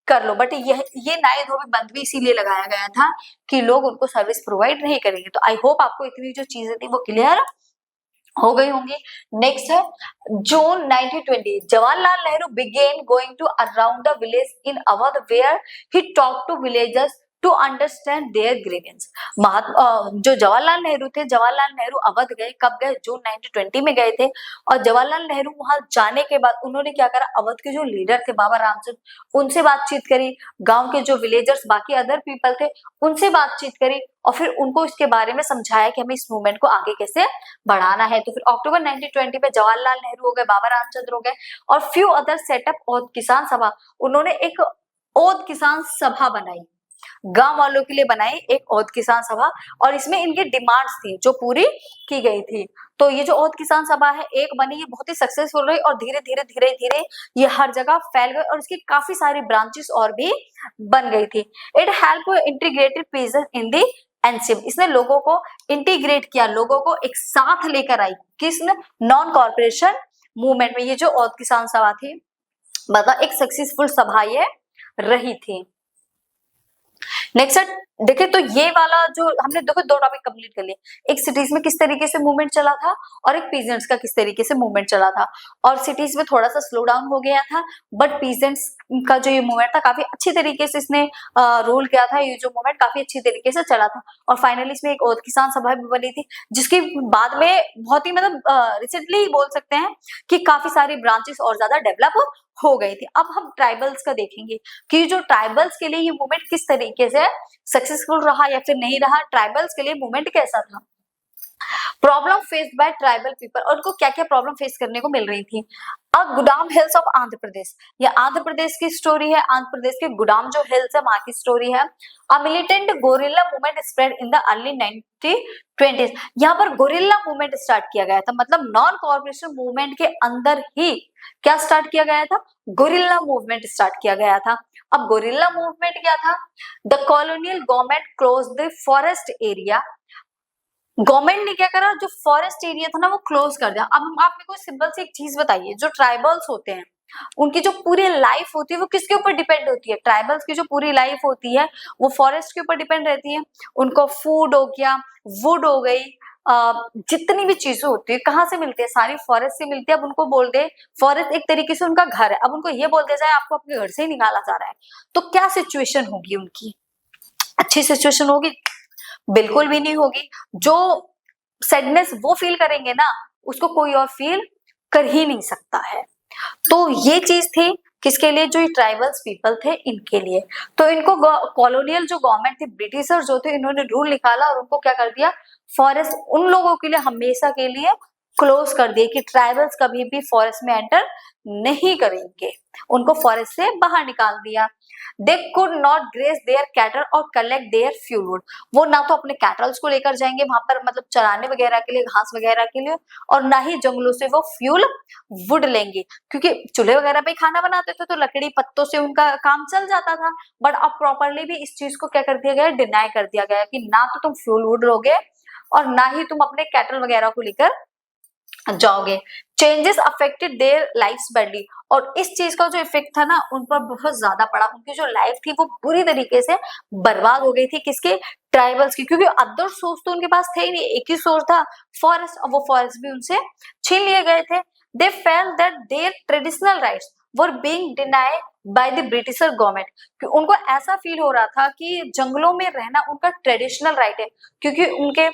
कर लो। बट ये नाई धोबी बंद भी इसीलिए लगाया गया था कि लोग उनको सर्विस प्रोवाइड नहीं करेंगे। तो आई होप आपको इतनी जो चीजें थी वो क्लियर हो गई होंगी। नेक्स्ट है जून 1920, Jawaharlal Nehru began going to around the village in Awadh where he talk to villagers to understand their grievance. जो जवाहरलाल नेहरू थे, जवाहरलाल नेहरू अवध गए, कब गए, जून 1920 में गए थे। और जवाहरलाल नेहरू वहां जाने के बाद उन्होंने क्या करा, अवध के जो लीडर थे बाबा रामचंद्र, उनसे बातचीत करी, गांव के जो विलेजर्स बाकी अदर पीपल थे उनसे बातचीत करी, और फिर उनको इसके बारे में समझाया कि हमें इस मूवमेंट को आगे कैसे बढ़ाना है। तो फिर अक्टूबर 1920 में जवाहरलाल नेहरू हो गए, बाबा रामचंद्र हो गए, और फ्यू अदर सेटअप ओध किसान सभा, उन्होंने एक ओध किसान सभा बनाई, गांव वालों के लिए बनाई एक ओध किसान सभा, और इसमें इनकी डिमांड्स थी जो पूरी की गई थी। तो ये जो ओध किसान सभा है एक बनी, ये बहुत ही सक्सेसफुल रही और धीरे धीरे धीरे धीरे ये हर जगह फैल गई और इसकी काफी सारी ब्रांचेस और भी बन गई थी। It help integrated PJs in the NCM, इसने लोगों को इंटीग्रेट किया, लोगों को एक साथ लेकर आई, किसने, नॉन कॉर्पोरेशन मूवमेंट में। ये जो ओध किसान सभा थी मतलब एक सक्सेसफुल सभा ये रही थी। नेक्स्ट देखे तो ये वाला जो हमने देखो दो टॉपिक कंप्लीट कर लिए, एक सिटीज में किस तरीके से मूवमेंट चला था और एक पीजेंट्स का किस तरीके से मूवमेंट चला था। और सिटीज में थोड़ा सा स्लो डाउन हो गया था, बट पीजेंट्स का जो ये मूवमेंट था काफी अच्छी तरीके से इसने रोल किया था, ये जो मूवमेंट काफी अच्छी तरीके से चला था। और फाइनली इसमें एक ओध किसान सभा भी बनी थी, जिसके बाद में बहुत ही मतलब रिसेंटली बोल सकते हैं कि काफी सारी ब्रांचेस और ज्यादा डेवलप हो गई थी। अब हम ट्राइबल्स का देखेंगे कि जो ट्राइबल्स के लिए ये मूवमेंट किस तरीके से सक्सेसफुल रहा या फिर नहीं रहा, ट्राइबल्स के लिए मूवमेंट कैसा था। Problem faced by tribal people, और उनको क्या क्या प्रॉब्लम फेस करने को मिल रही थी। अब गुडाम हिल्स ऑफ आंध्र प्रदेश, ये आंध्र प्रदेश की स्टोरी है, आंध्र प्रदेश के गुडाम जो हिल्स है वहां की स्टोरी है। A militant guerrilla movement spread in the early 1920s, यहाँ पर गोरिल्ला मूवमेंट स्टार्ट किया गया था, मतलब नॉन कॉर्पोरेशन मूवमेंट के अंदर ही क्या स्टार्ट किया गया था, गोरिल्ला मूवमेंट स्टार्ट किया गया था। अब गोरिल्ला मूवमेंट क्या था, the colonial government close the forest area, government ने क्या करा, जो फॉरेस्ट एरिया था ना वो क्लोज कर दिया। अब आप मेरे को सिंपल सी एक चीज बताइए, जो ट्राइबल्स होते हैं उनकी जो पूरी लाइफ होती है वो किसके ऊपर डिपेंड होती है, ट्राइबल्स की जो पूरी लाइफ होती है वो फॉरेस्ट के ऊपर डिपेंड रहती है। उनको फूड हो गया, वुड हो गई, जितनी भी चीजें होती है कहाँ से मिलती है, सारी फॉरेस्ट से मिलती है। अब उनको बोल दे फॉरेस्ट एक तरीके से उनका घर है, अब उनको ये बोल दिया जाए आपको अपने घर से ही निकाला जा रहा है, तो क्या सिचुएशन होगी उनकी, अच्छी सिचुएशन होगी, बिल्कुल भी नहीं होगी। जो सैडनेस वो फील करेंगे ना, उसको कोई और फील कर ही नहीं सकता है। तो ये चीज थी किसके लिए, जो ट्राइबल्स पीपल थे इनके लिए। तो इनको कॉलोनियल जो गवर्नमेंट थी, ब्रिटिशर जो थे, इन्होंने रूल निकाला और उनको क्या कर दिया, फॉरेस्ट उन लोगों के लिए हमेशा के लिए क्लोज कर दिए कि ट्राइबल्स कभी भी फॉरेस्ट में एंटर नहीं करेंगे, उनको फॉरेस्ट से बाहर निकाल दिया। They could not graze their cattle और कलेक्ट देयर फ्यूल वुड, वो ना तो अपने कैटल्स को लेकर जाएंगे वहां पर मतलब चराने वगैरह के लिए, घास वगैरह के लिए, और ना ही जंगलों से वो फ्यूल वुड लेंगे, क्योंकि चूल्हे वगैरह पे खाना बनाते थे तो लकड़ी पत्तों से उनका काम चल जाता था। बट अब प्रॉपरली भी इस चीज को क्या कर दिया गया, डिनाई कर दिया गया कि ना तो तुम फ्यूल वुड लोगे और ना ही तुम अपने कैटल वगैरह को लेकर जाओगे। Changes affected their lifes badly, और इस चीज का जो इफेक्ट था ना उन पर बहुत ज्यादा पड़ा, उनकी जो लाइफ थी वो बुरी तरीके से बर्बाद हो गई थी। किसके, ट्राइबल्स की, क्योंकि अदर सोर्स तो उनके पास थे ही नहीं, एक ही सोर्स था फॉरेस्ट, और वो फॉरेस्ट भी उनसे छीन लिए गए थे। They felt that there traditional rights were being denied by the britisher government, उनको ऐसा फील हो रहा था कि जंगलों में रहना उनका ट्रेडिशनल राइट है, क्योंकि उनके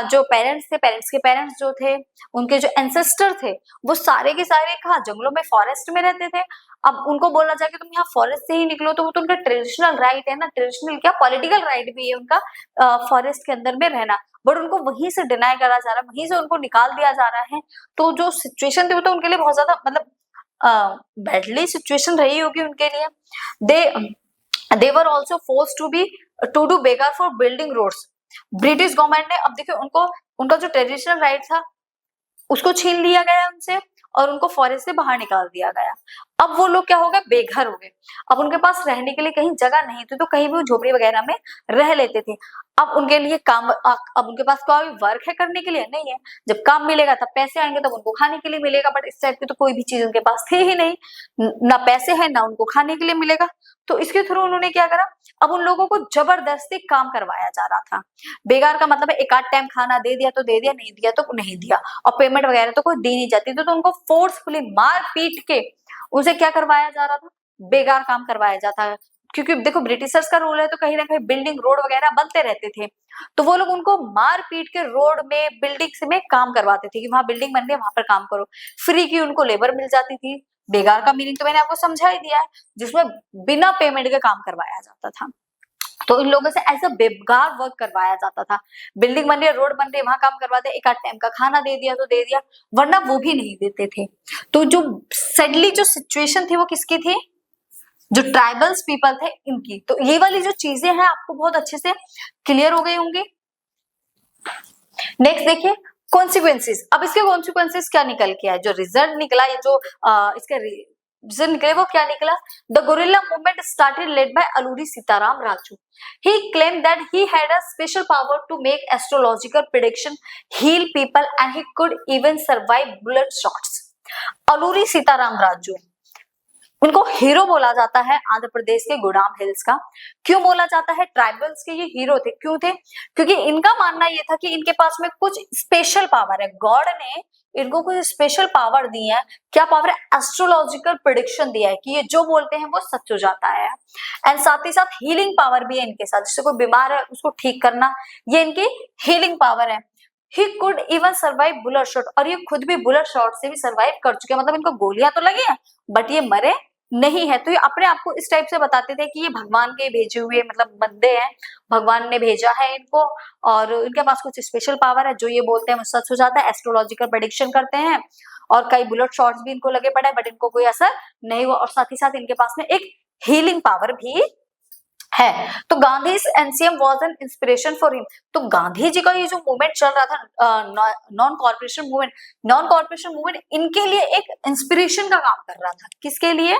जो पेरेंट्स थे, पेरेंट्स के पेरेंट्स जो थे, उनके जो एंसेस्टर थे, वो सारे के सारे कहा जंगलों में, फॉरेस्ट में रहते थे। अब उनको बोला जाए कि तुम यहाँ फॉरेस्ट से ही निकलो, तो वो तो उनका ट्रेडिशनल राइट है ना, ट्रेडिशनल क्या पॉलिटिकल राइट भी है उनका फॉरेस्ट के अंदर में रहना, बट उनको वहीं से डिनाई करा जा रहा है, वहीं से उनको निकाल दिया जा रहा है। तो जो सिचुएशन थी वो तो उनके लिए बहुत ज्यादा मतलब बैडली सिचुएशन रही होगी उनके लिए। They were also force to do begar for building roads. British government ने, अब देखिए उनको उनका जो ट्रेडिशनल राइट था उसको छीन लिया गया उनसे और उनको फॉरेस्ट से बाहर निकाल दिया गया। अब वो लोग क्या हो गए, बेघर हो गए। अब उनके पास रहने के लिए कहीं जगह नहीं थी, तो कहीं भी वो झोपड़ी वगैरह में रह लेते थे। अब उनके लिए काम, अब उनके पास कोई वर्क है करने के लिए नहीं है, जब काम मिलेगा तब पैसे आएंगे, तब उनको खाने के लिए मिलेगा, बट इस टाइप की तो कोई भी चीज उनके पास थी ही नहीं, ना पैसे है ना उनको खाने के लिए मिलेगा। तो इसके थ्रू उन्होंने क्या करा, अब उन लोगों को जबरदस्ती काम करवाया जा रहा था। बेकार का मतलब है एक आध टाइम खाना दे दिया तो दे दिया, नहीं दिया तो नहीं दिया, और पेमेंट वगैरह तो कोई दी नहीं जाती थी, तो उनको फोर्सफुली मार पीट के उसे क्या करवाया जा रहा था, बेकार काम करवाया जाता है। क्योंकि देखो ब्रिटिशर्स का रूल है, तो कहीं ना कहीं बिल्डिंग रोड वगैरह बनते रहते थे, तो वो लोग उनको मार पीट के रोड में, बिल्डिंग्स में काम करवाते थे कि वहां बिल्डिंग बन रही है वहां पर काम करो। फ्री की उनको लेबर मिल जाती थी। बेकार का मीनिंग तो मैंने आपको समझा ही दिया है, जिसमें बिना पेमेंट के काम करवाया जाता था। तो इन लोगों से ऐसा बेकार वर्क करवाया जाता था। बिल्डिंग बन रही है, रोड बन रही है, वहां काम करवाते, एक आध टाइम का खाना दे दिया तो दे दिया, वरना वो भी नहीं देते थे। तो जो सडनली जो सिचुएशन थी वो किसकी थी, जो ट्राइबल्स पीपल थे इनकी। तो ये वाली जो चीजें हैं आपको बहुत अच्छे से क्लियर हो गई होंगी। नेक्स्ट देखिए कॉन्सिक्वेंसेस। अब इसके कॉन्सिक्वेंसेस क्या निकल के आए, जो रिजल्ट निकला, ये जो इसके रिजल्ट निकले वो क्या निकला। The gorilla movement started led by Alluri Sitaram Raju. He claimed that he had a special power to make astrological prediction, heal people, and he could even survive bullet shots. Alluri Sitaram Raju, उनको हीरो बोला जाता है आंध्र प्रदेश के गुड़ाम हिल्स का। क्यों बोला जाता है, ट्राइबल्स के ये हीरो थे, क्यों थे, क्योंकि इनका मानना ये था कि इनके पास में कुछ स्पेशल पावर है, गॉड ने इनको कुछ स्पेशल पावर दी है। क्या पावर है, एस्ट्रोलॉजिकल प्रेडिक्शन दिया है कि ये जो बोलते हैं वो सच हो जाता है। एंड साथ ही साथ हीलिंग पावर भी है इनके साथ, जिससे कोई बीमार है उसको ठीक करना, ये इनकी हीलिंग पावर है। He could even survive bullet shot, और ये खुद भी बुलेट शॉट से भी सरवाइव कर चुके हैं, मतलब इनको गोलियां तो लगी हैं बट ये मरे नहीं है। तो ये अपने आप को इस टाइप से बताते थे कि ये भगवान के भेजे हुए मतलब बंदे हैं, भगवान ने भेजा है इनको, और इनके पास कुछ स्पेशल पावर है, जो ये बोलते हैं वो सच हो जाता है। एस्ट्रोलॉजिकल प्रेडिक्शन करते हैं, और कई बुलेट शॉट्स भी इनको लगे पड़े बट इनको कोई असर नहीं हुआ, और साथ ही साथ इनके पास में एक हीलिंग पावर भी है। तो Gandhi NCM was an inspiration for him. तो गांधी जी का ये जो मूवमेंट चल रहा था, नॉन कॉर्पोरेशन मूवमेंट इनके लिए एक इंस्पिरेशन का काम कर रहा था। किसके लिए,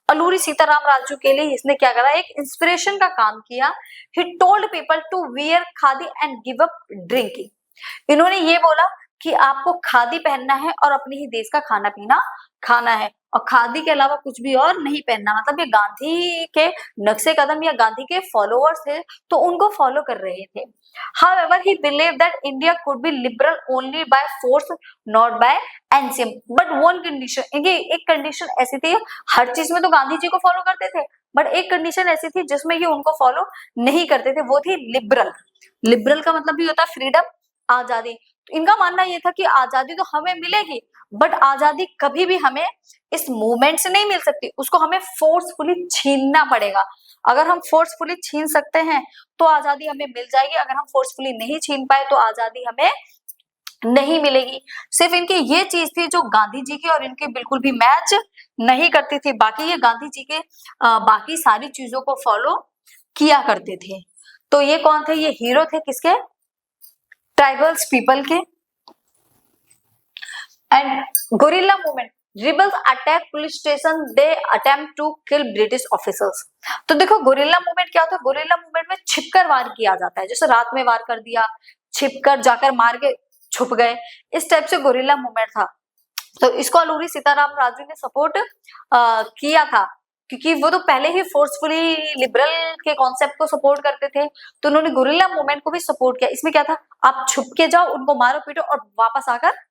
अलूरी सीताराम राजू के लिए इसने क्या करा, एक इंस्पिरेशन का काम किया। He told people to wear khadi and give up drinking. इन्होंने ये बोला कि आपको खादी पहनना है और अपने ही देश का खाना पीना खाना है, और खादी के अलावा कुछ भी और नहीं पहनना। मतलब ये गांधी के नक्शे कदम या गांधी के फॉलोअर्स थे, तो उनको फॉलो कर रहे थे। However, he believed that India could be liberal only by force, not by NCM. But one condition, एक कंडीशन ऐसी थी, हर चीज में तो गांधी जी को फॉलो करते थे, बट एक कंडीशन ऐसी थी जिसमें ये उनको फॉलो नहीं करते थे, वो थी लिबरल। लिबरल का मतलब भी होता है फ्रीडम, आजादी। इनका मानना ये था कि आजादी तो हमें मिलेगी, बट आजादी कभी भी हमें इस मूवमेंट से नहीं मिल सकती, उसको हमें फोर्सफुली छीनना पड़ेगा। अगर हम फोर्सफुली छीन सकते हैं तो आजादी हमें मिल जाएगी, अगर हम फोर्सफुली नहीं छीन पाए तो आजादी हमें नहीं मिलेगी। सिर्फ इनकी ये चीज थी जो गांधी जी की और इनके बिल्कुल भी मैच नहीं करती थी। बाकी ये गांधी जी के बाकी सारी चीजों को फॉलो किया करते थे। तो ये कौन थे? ये हीरो थे किसके? ट्राइबल्स पीपल के। And guerrilla movement, rebels attack police station, they attempt to kill British officers. तो देखो गोरिल्ला मूवमेंट क्या होता है? गोरिल्ला मूवमेंट में छिपकर वार किया जाता है, जैसे रात में वार कर दिया, छिपकर जाकर मार के छुप गए, इस टाइप से गोरिल्ला मूवमेंट था। तो इसको अलूरी सीताराम राजू ने सपोर्ट किया था, क्योंकि वो तो पहले ही फोर्सफुली लिबरल के कॉन्सेप्ट को सपोर्ट करते थे, तो उन्होंने गोरिल्ला मूवमेंट को भी सपोर्ट किया। इसमें क्या था? आप छुप के जाओ, उनको मारो पीटो और वापस आकर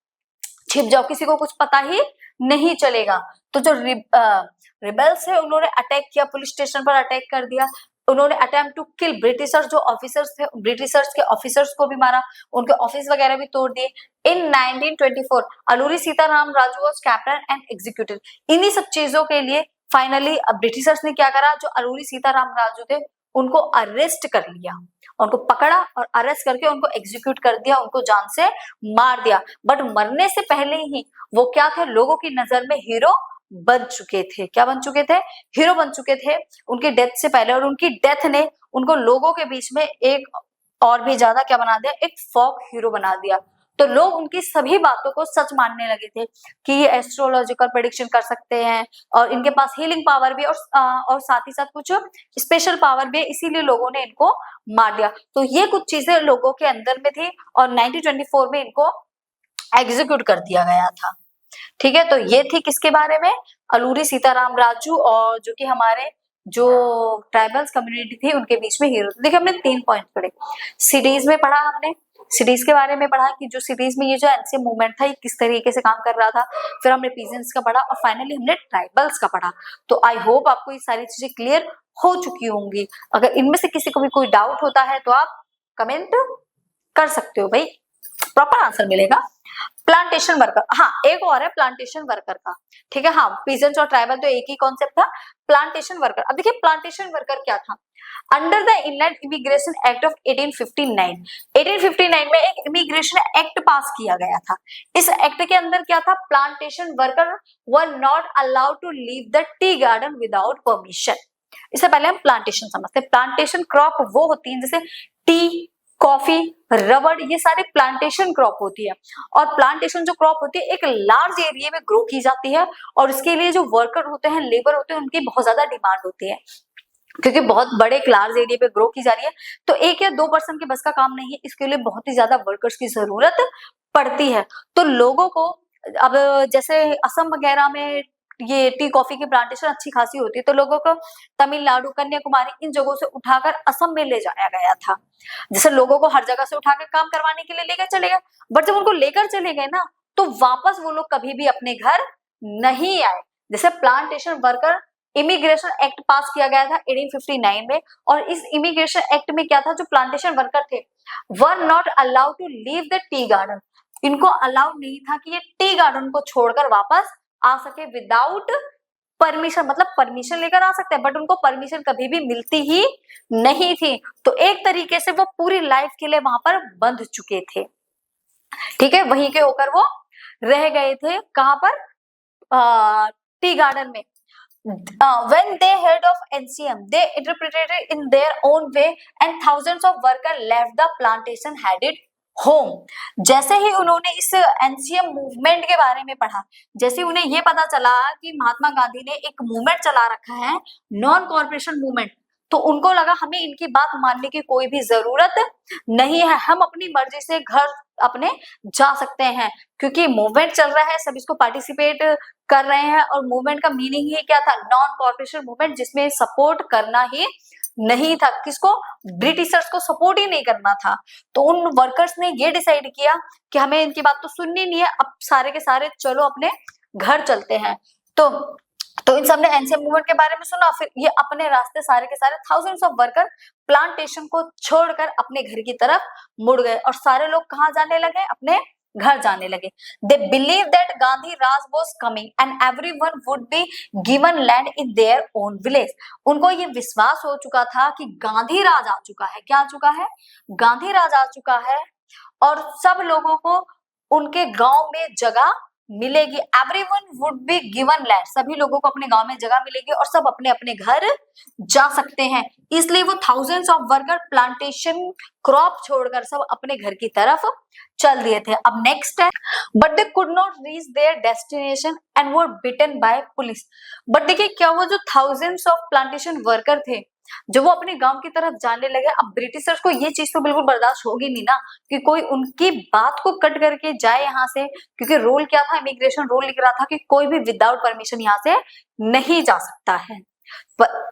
छिप जाओ, किसी को कुछ पता ही नहीं चलेगा। तो जो रिबेल्स है उन्होंने अटैक किया, पुलिस स्टेशन पर अटैक कर दिया, उन्होंने अटेम्प्ट टू किल ब्रिटिशर्स, जो ऑफिसर्स थे ब्रिटिशर्स के ऑफिसर्स को भी मारा, उनके ऑफिस वगैरह भी तोड़ दिए। इन 1924 Alluri Sitaram Raju was captain and executive. इन्हीं सब चीजों के लिए फाइनली ब्रिटिशर्स ने क्या करा? जो अलूरी सीताराम राजू थे उनको अरेस्ट कर लिया, उनको पकड़ा और अरेस्ट करके उनको एग्जीक्यूट कर दिया, उनको जान से मार दिया। बट मरने से पहले ही वो क्या थे? लोगों की नजर में हीरो बन चुके थे। क्या बन चुके थे? हीरो बन चुके थे उनकी डेथ से पहले, और उनकी डेथ ने उनको लोगों के बीच में एक और भी ज्यादा क्या बना दिया? एक फोक हीरो बना दिया। तो लोग उनकी सभी बातों को सच मानने लगे थे कि ये एस्ट्रोलॉजिकल प्रेडिक्शन कर सकते हैं और इनके पास हीलिंग पावर भी और साथ ही साथ कुछ स्पेशल पावर भी है, इसीलिए लोगों ने इनको मार दिया। तो ये कुछ चीजें लोगों के अंदर में थी और 1924 में इनको एग्जीक्यूट कर दिया गया था। ठीक है, तो ये थी किसके बारे में? अलूरी सीताराम राजू और जो कि हमारे जो ट्राइबल्स कम्युनिटी थी उनके बीच में हीरो। देखिए हमने 3 पॉइंट पढ़े। सिटीज में पढ़ा हमने, सिटीज के बारे में पढ़ा कि जो सिटीज में ये जो एनसीएम मूवमेंट था ये किस तरीके से काम कर रहा था, फिर हमने पीजेंट्स का पढ़ा और फाइनली हमने ट्राइबल्स का पढ़ा। तो आई होप आपको ये सारी चीजें क्लियर हो चुकी होंगी। अगर इनमें से किसी को भी कोई डाउट होता है तो आप कमेंट कर सकते हो, भाई प्रॉपर आंसर मिलेगा। प्लांटेशन वर्कर, हाँ एक और है प्लांटेशन वर्कर का। ठीक है, हाँ पीजेंट्स और ट्राइबल तो एक ही कॉन्सेप्ट था, प्लांटेशन वर्कर। अब देखिए प्लांटेशन वर्कर क्या था? Under the inland immigration act of 1859 में एक इमिग्रेशन एक्ट पास किया गया था। इस एक्ट के अंदर क्या था? Plantation worker were not allowed to leave the tea garden without permission. इससे पहले हम प्लांटेशन समझते हैं। प्लांटेशन क्रॉप वो होती है जैसे टी, कॉफी, रबड़, ये सारे प्लांटेशन क्रॉप होती है। और प्लांटेशन जो क्रॉप होती है एक लार्ज एरिया में ग्रो की जाती है और इसके लिए जो वर्कर होते हैं, लेबर होते हैं, उनकी बहुत ज्यादा डिमांड होती है, क्योंकि बहुत बड़े एक लार्ज एरिया पे ग्रो की जा रही है। तो 1 या 2 पर्सन के बस का काम नहीं है, इसके लिए बहुत ही ज्यादा वर्कर्स की जरूरत पड़ती है। तो लोगों को अब जैसे असम वगैरह में ये टी कॉफी की प्लांटेशन अच्छी खासी होती है, तो लोगों को तमिलनाडु, कन्याकुमारी इन जगहों से उठाकर असम में ले जाया गया था। जैसे लोगों को हर जगह से उठाकर काम करवाने के लिए लेकर चले गए, बट जब उनको लेकर चले गए ना तो वापस वो लोग कभी भी अपने घर नहीं आए। जैसे प्लांटेशन वर्कर इमिग्रेशन एक्ट पास किया गया था 1859 में, और इस इमिग्रेशन एक्ट में क्या था? जो प्लांटेशन वर्कर थे were not allowed to leave the tea garden, इनको अलाउड नहीं था कि ये टी गार्डन को छोड़कर वापस आ सके विदाउट परमिशन। मतलब परमिशन लेकर आ सकते हैं बट उनको परमिशन कभी भी मिलती ही नहीं थी। तो एक तरीके से वो पूरी लाइफ के लिए वहां पर बंध चुके थे। ठीक है, वहीं के होकर वो रह गए थे। कहां पर? टी गार्डन में। When they heard of NCM, they interpreted it in their own way, and thousands of workers left the plantation headed home. जैसे ही उन्होंने इस NCM मूवमेंट के बारे में पढ़ा, जैसे उन्हें ये पता चला कि महात्मा गांधी ने एक मूवमेंट चला रखा है, नॉन कॉर्पोरेशन मूवमेंट, तो उनको लगा हमें इनकी बात मानने की कोई भी जरूरत नहीं है, हम अपनी मर्जी से घर अपने जा सकते हैं, क्योंकि मूवमेंट चल रहा है, सब इसको पार्टिसिपेट कर रहे हैं। और मूवमेंट का मीनिंग ही क्या था? नॉन कॉर्पोरेशन मूवमेंट, जिसमें सपोर्ट करना ही नहीं था। किसको? ब्रिटिशर्स को सपोर्ट ही नहीं करना था। तो उन वर्कर्स ने ये डिसाइड किया कि हमें इनकी बात तो सुननी नहीं है, अब सारे के सारे चलो अपने घर चलते हैं। तो तो इन सबने एनसीएम मूवमेंट के बारे में सुना, फिर ये अपने रास्ते सारे के सारे थाउजेंड्स ऑफ वर्कर प्लांटेशन को छोड़कर अपने घर की तरफ मुड़ गए और सारे लोग कहाँ जाने लगे, अपने घर जाने लगे। They believe that Gandhi Raj was coming and everyone would be given land in their own village. उनको ये विश्वास हो चुका था कि गांधी राज आ चुका है। क्या आ चुका है? गांधी राज आ चुका है और सब लोगों को उनके गांव में जगह मिलेगी। Everyone would be given land, सभी लोगों को अपने गांव में जगह मिलेगी और सब अपने अपने घर जा सकते हैं। इसलिए वो thousands of worker plantation crop छोड़कर सब अपने घर की तरफ चल दिए थे। अब नेक्स्ट है, but they could not reach their destination and were beaten by police. But देखिए क्या हुआ, जो थाउजेंड्स ऑफ प्लांटेशन वर्कर थे जब वो अपने गांव की तरफ जाने लगे, अब ब्रिटिशर्स को ये चीज तो बिल्कुल बर्दाश्त होगी नहीं ना कि कोई उनकी बात को कट करके जाए यहाँ से, क्योंकि रूल क्या था, इमिग्रेशन रूल लिख रहा था कि कोई भी विदाउट परमिशन यहाँ से नहीं जा सकता है।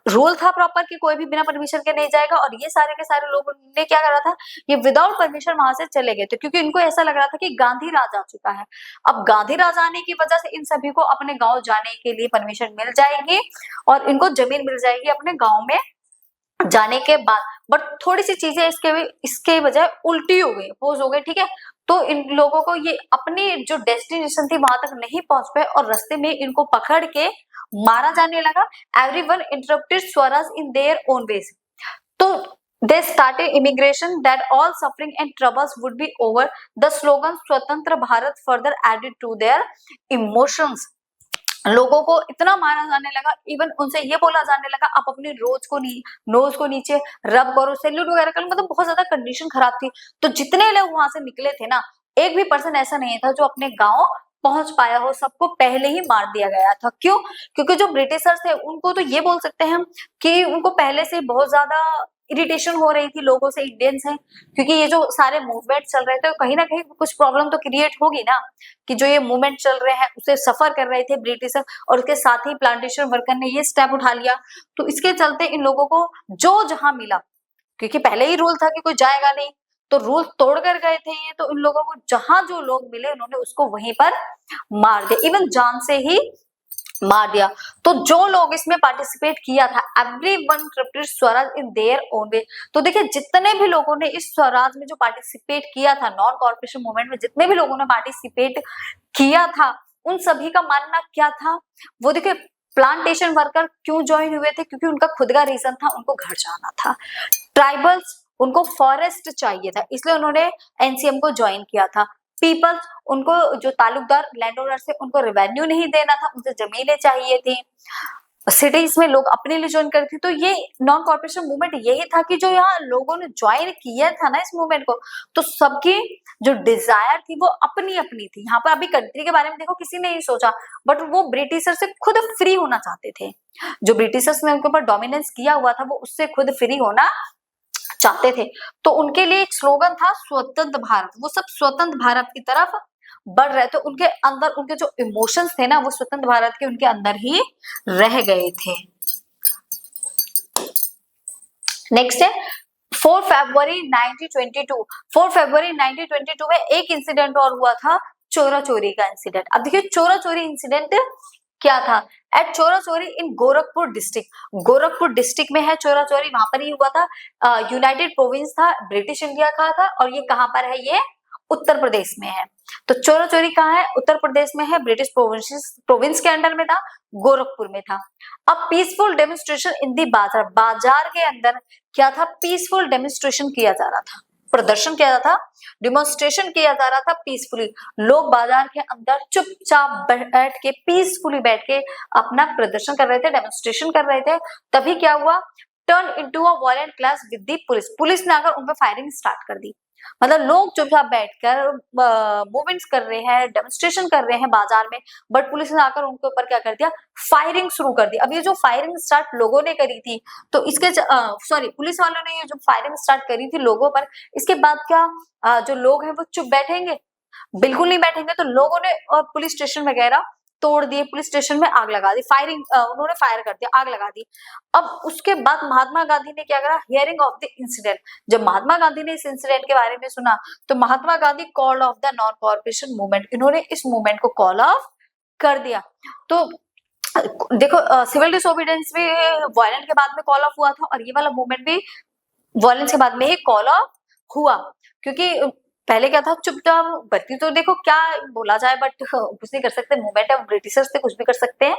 रूल था प्रॉपर कि कोई भी बिना परमिशन के नहीं जाएगा और ये सारे के सारे लोगों ने क्या करा था, ये विदाउट परमिशन वहां से चले गए थे क्योंकि इनको ऐसा लग रहा था कि गांधी राज आ चुका है। अब गांधी राज आने की वजह से इन सभी को अपने गांव जाने के लिए परमिशन मिल जाएगी और इनको जमीन मिल जाएगी अपने गांव में जाने के बाद। बट थोड़ी सी चीजें इसके बजाय उल्टी हो गई, अपोज हो गई, ठीक है। तो इन लोगों को ये अपनी जो डेस्टिनेशन थी वहां तक नहीं पहुंच पाए और रास्ते में इनको पकड़ के मारा जाने लगा। Everyone interrupted Swaraj in their own ways. तो they started immigration that all suffering and troubles would be over. The slogan स्वतंत्र Bharat further added to their emotions. लोगों को इतना मारा जाने लगा, इवन उनसे ये बोला जाने लगा आप अपनी नोज को नीचे रब करो, सैल्यूट वगैरह करो, मतलब बहुत ज्यादा कंडीशन खराब थी। तो जितने लोग वहां से निकले थे ना, एक भी पर्सन ऐसा नहीं था जो अपने गांव पहुंच पाया हो, सबको पहले ही मार दिया गया था। क्यों? क्योंकि जो ब्रिटिशर्स थे उनको तो ये बोल सकते हैं हम कि उनको पहले से बहुत ज्यादा इरिटेशन हो रही थी लोगों से, इंडियंस हैं, क्योंकि ये जो सारे मूवमेंट चल रहे थे कहीं ना कहीं कुछ प्रॉब्लम तो क्रिएट होगी ना, कि जो ये मूवमेंट चल रहे हैं उसे सफर कर रहे थे ब्रिटिशर और उसके साथ ही प्लांटेशन वर्कर ने ये स्टेप उठा लिया। तो इसके चलते इन लोगों को जो जहां मिला, क्योंकि पहले ही रूल था कि कोई जाएगा नहीं, तो रूल तोड़ कर गए थे ये, तो इन लोगों को जहां जो लोग मिले उन्होंने उसको वहीं पर मार दिया, इवन जान से ही मार दिया। तो जो लोग इसमें पार्टिसिपेट किया था, everyone interpreted Swaraj in their own way. तो देखिए जितने भी लोगों ने इस स्वराज में जो पार्टिसिपेट किया था, नॉन कॉर्पोरेशन मूवमेंट में जितने भी लोगों ने पार्टिसिपेट किया था, उन सभी का मानना क्या था, वो देखिए प्लांटेशन वर्कर क्यों ज्वाइन हुए थे, क्योंकि उनका खुद का रीजन था, उनको घर जाना था। ट्राइबल्स, उनको फॉरेस्ट चाहिए था, इसलिए उन्होंने एनसीएम को ज्वाइन किया था। पीपल्स, उनको जो तालुकदार लैंड ओनर थे उनको रेवेन्यू नहीं देना था, उनसे जमीनें चाहिए थी। सिटीज में लोग अपने लिए ज्वाइन करते थे। तो ये नॉन कॉर्पोरेशन मूवमेंट यही था कि जो यहाँ लोगों ने ज्वाइन किया था ना इस मूवमेंट को, तो सबकी जो डिजायर थी वो अपनी अपनी थी। यहाँ पर अभी कंट्री के बारे में देखो किसी ने नहीं सोचा, बट वो ब्रिटिशर से खुद फ्री होना चाहते थे। जो ब्रिटिशर्स ने उनके ऊपर डोमिनेंस किया हुआ था वो उससे खुद फ्री होना चाहते थे। तो उनके लिए एक स्लोगन था स्वतंत्र भारत, वो सब स्वतंत्र भारत की तरफ बढ़ रहे थे। उनके अंदर उनके जो इमोशंस थे ना वो स्वतंत्र भारत के उनके अंदर ही रह गए थे। नेक्स्ट है 4 फरवरी 1922। 4 फरवरी 1922 में एक इंसिडेंट और हुआ था, चोरा चोरी का इंसिडेंट। अब देखिए चोरा चोरी इंसिडेंट क्या था। एट चोरा चोरी इन गोरखपुर डिस्ट्रिक्ट, गोरखपुर डिस्ट्रिक्ट में है चोरा चोरी, वहां पर ही हुआ था। यूनाइटेड प्रोविंस था, ब्रिटिश इंडिया का था और ये कहां पर है, ये उत्तर प्रदेश में है। तो चोरा चोरी कहाँ है, उत्तर प्रदेश में है, ब्रिटिश प्रोविंस के अंडर में था, गोरखपुर में था। अब पीसफुल डेमोन्स्ट्रेशन इन दी बाजार, बाजार के अंदर क्या था, पीसफुल डेमोन्स्ट्रेशन किया जा रहा था, प्रदर्शन किया जा रहा था, डिमोन्स्ट्रेशन किया जा रहा था पीसफुली। लोग बाजार के अंदर चुपचाप बैठ के, पीसफुली बैठ के अपना प्रदर्शन कर रहे थे, डेमोन्स्ट्रेशन कर रहे थे। तभी क्या हुआ, turn into a violent clash with the police. Police ने आकर उन पर फायरिंग स्टार्ट कर दी। मतलब लोग चुपचाप बैठकर मूवमेंट्स कर रहे हैं, डेमोन्स्ट्रेशन कर रहे हैं बाजार में, बट पुलिस ने आकर उनके ऊपर क्या कर दिया, फायरिंग शुरू कर दी। अब ये जो फायरिंग स्टार्ट लोगों ने करी थी, तो इसके पुलिस वालों ने ये जो फायरिंग स्टार्ट करी थी लोगों पर, इसके बाद क्या जो लोग हैं वो चुप बैठेंगे, बिल्कुल नहीं बैठेंगे। तो लोगों ने पुलिस स्टेशन वगैरह तोड़ दिए, पुलिस स्टेशन में आग लगा दी, उन्होंने फायर कर दिया, आग लगा दी। अब उसके बाद महात्मा गांधी ने क्या करा, हियरिंग ऑफ द इंसिडेंट। जब महात्मा गांधी ने इस इंसिडेंट के बारे में सुना तो Mahatma Gandhi call off the non corporation movement, इन्होंने इस मूवमेंट को कॉल ऑफ कर दिया। तो देखो सिविल डिसोबीडियंस भी वायलेंट के बाद में कॉल ऑफ हुआ था और ये वाला मूवमेंट भी वायलेंस के बाद में ही कॉल ऑफ हुआ, क्योंकि पहले क्या था चुपचाप भर्ती, तो देखो क्या बोला जाए बट कुछ नहीं कर सकते, मूवमेंट है, ब्रिटिशर्स थे, कुछ भी कर सकते हैं।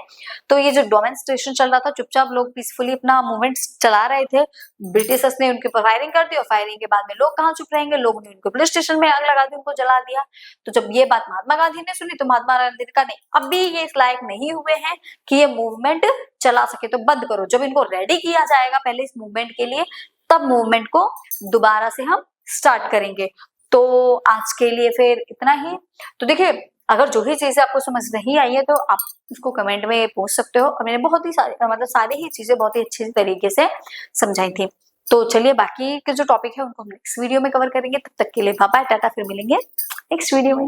तो ये जो डेमोन्स्ट्रेशन चल रहा था, चुपचाप लोग पीसफुली अपना मूवमेंट चला रहे थे, ब्रिटिशर्स ने उनके ऊपर फायरिंग कर दी और फायरिंग के बाद में लोग कहाँ चुप रहेंगे, लोग ने उनको पुलिस स्टेशन में आग लगा दी, उनको जला दिया। तो जब ये बात महात्मा गांधी ने सुनी तो महात्मा गांधी ने कहा नहीं, अभी ये इस लायक नहीं हुए हैं कि ये मूवमेंट चला सके, तो बंद करो। जब इनको रेडी किया जाएगा पहले इस मूवमेंट के लिए, तब मूवमेंट को दोबारा से हम स्टार्ट करेंगे। तो आज के लिए फिर इतना ही। तो देखिए, अगर जो भी चीजें आपको समझ नहीं आई है तो आप उसको कमेंट में पूछ सकते हो, और मैंने बहुत ही सारे मतलब सारी ही चीजें बहुत ही अच्छे तरीके से समझाई थी। तो चलिए बाकी के जो टॉपिक है उनको हम नेक्स्ट वीडियो में कवर करेंगे। तब तक के लिए बाय बाय, टाटा, फिर मिलेंगे नेक्स्ट वीडियो में।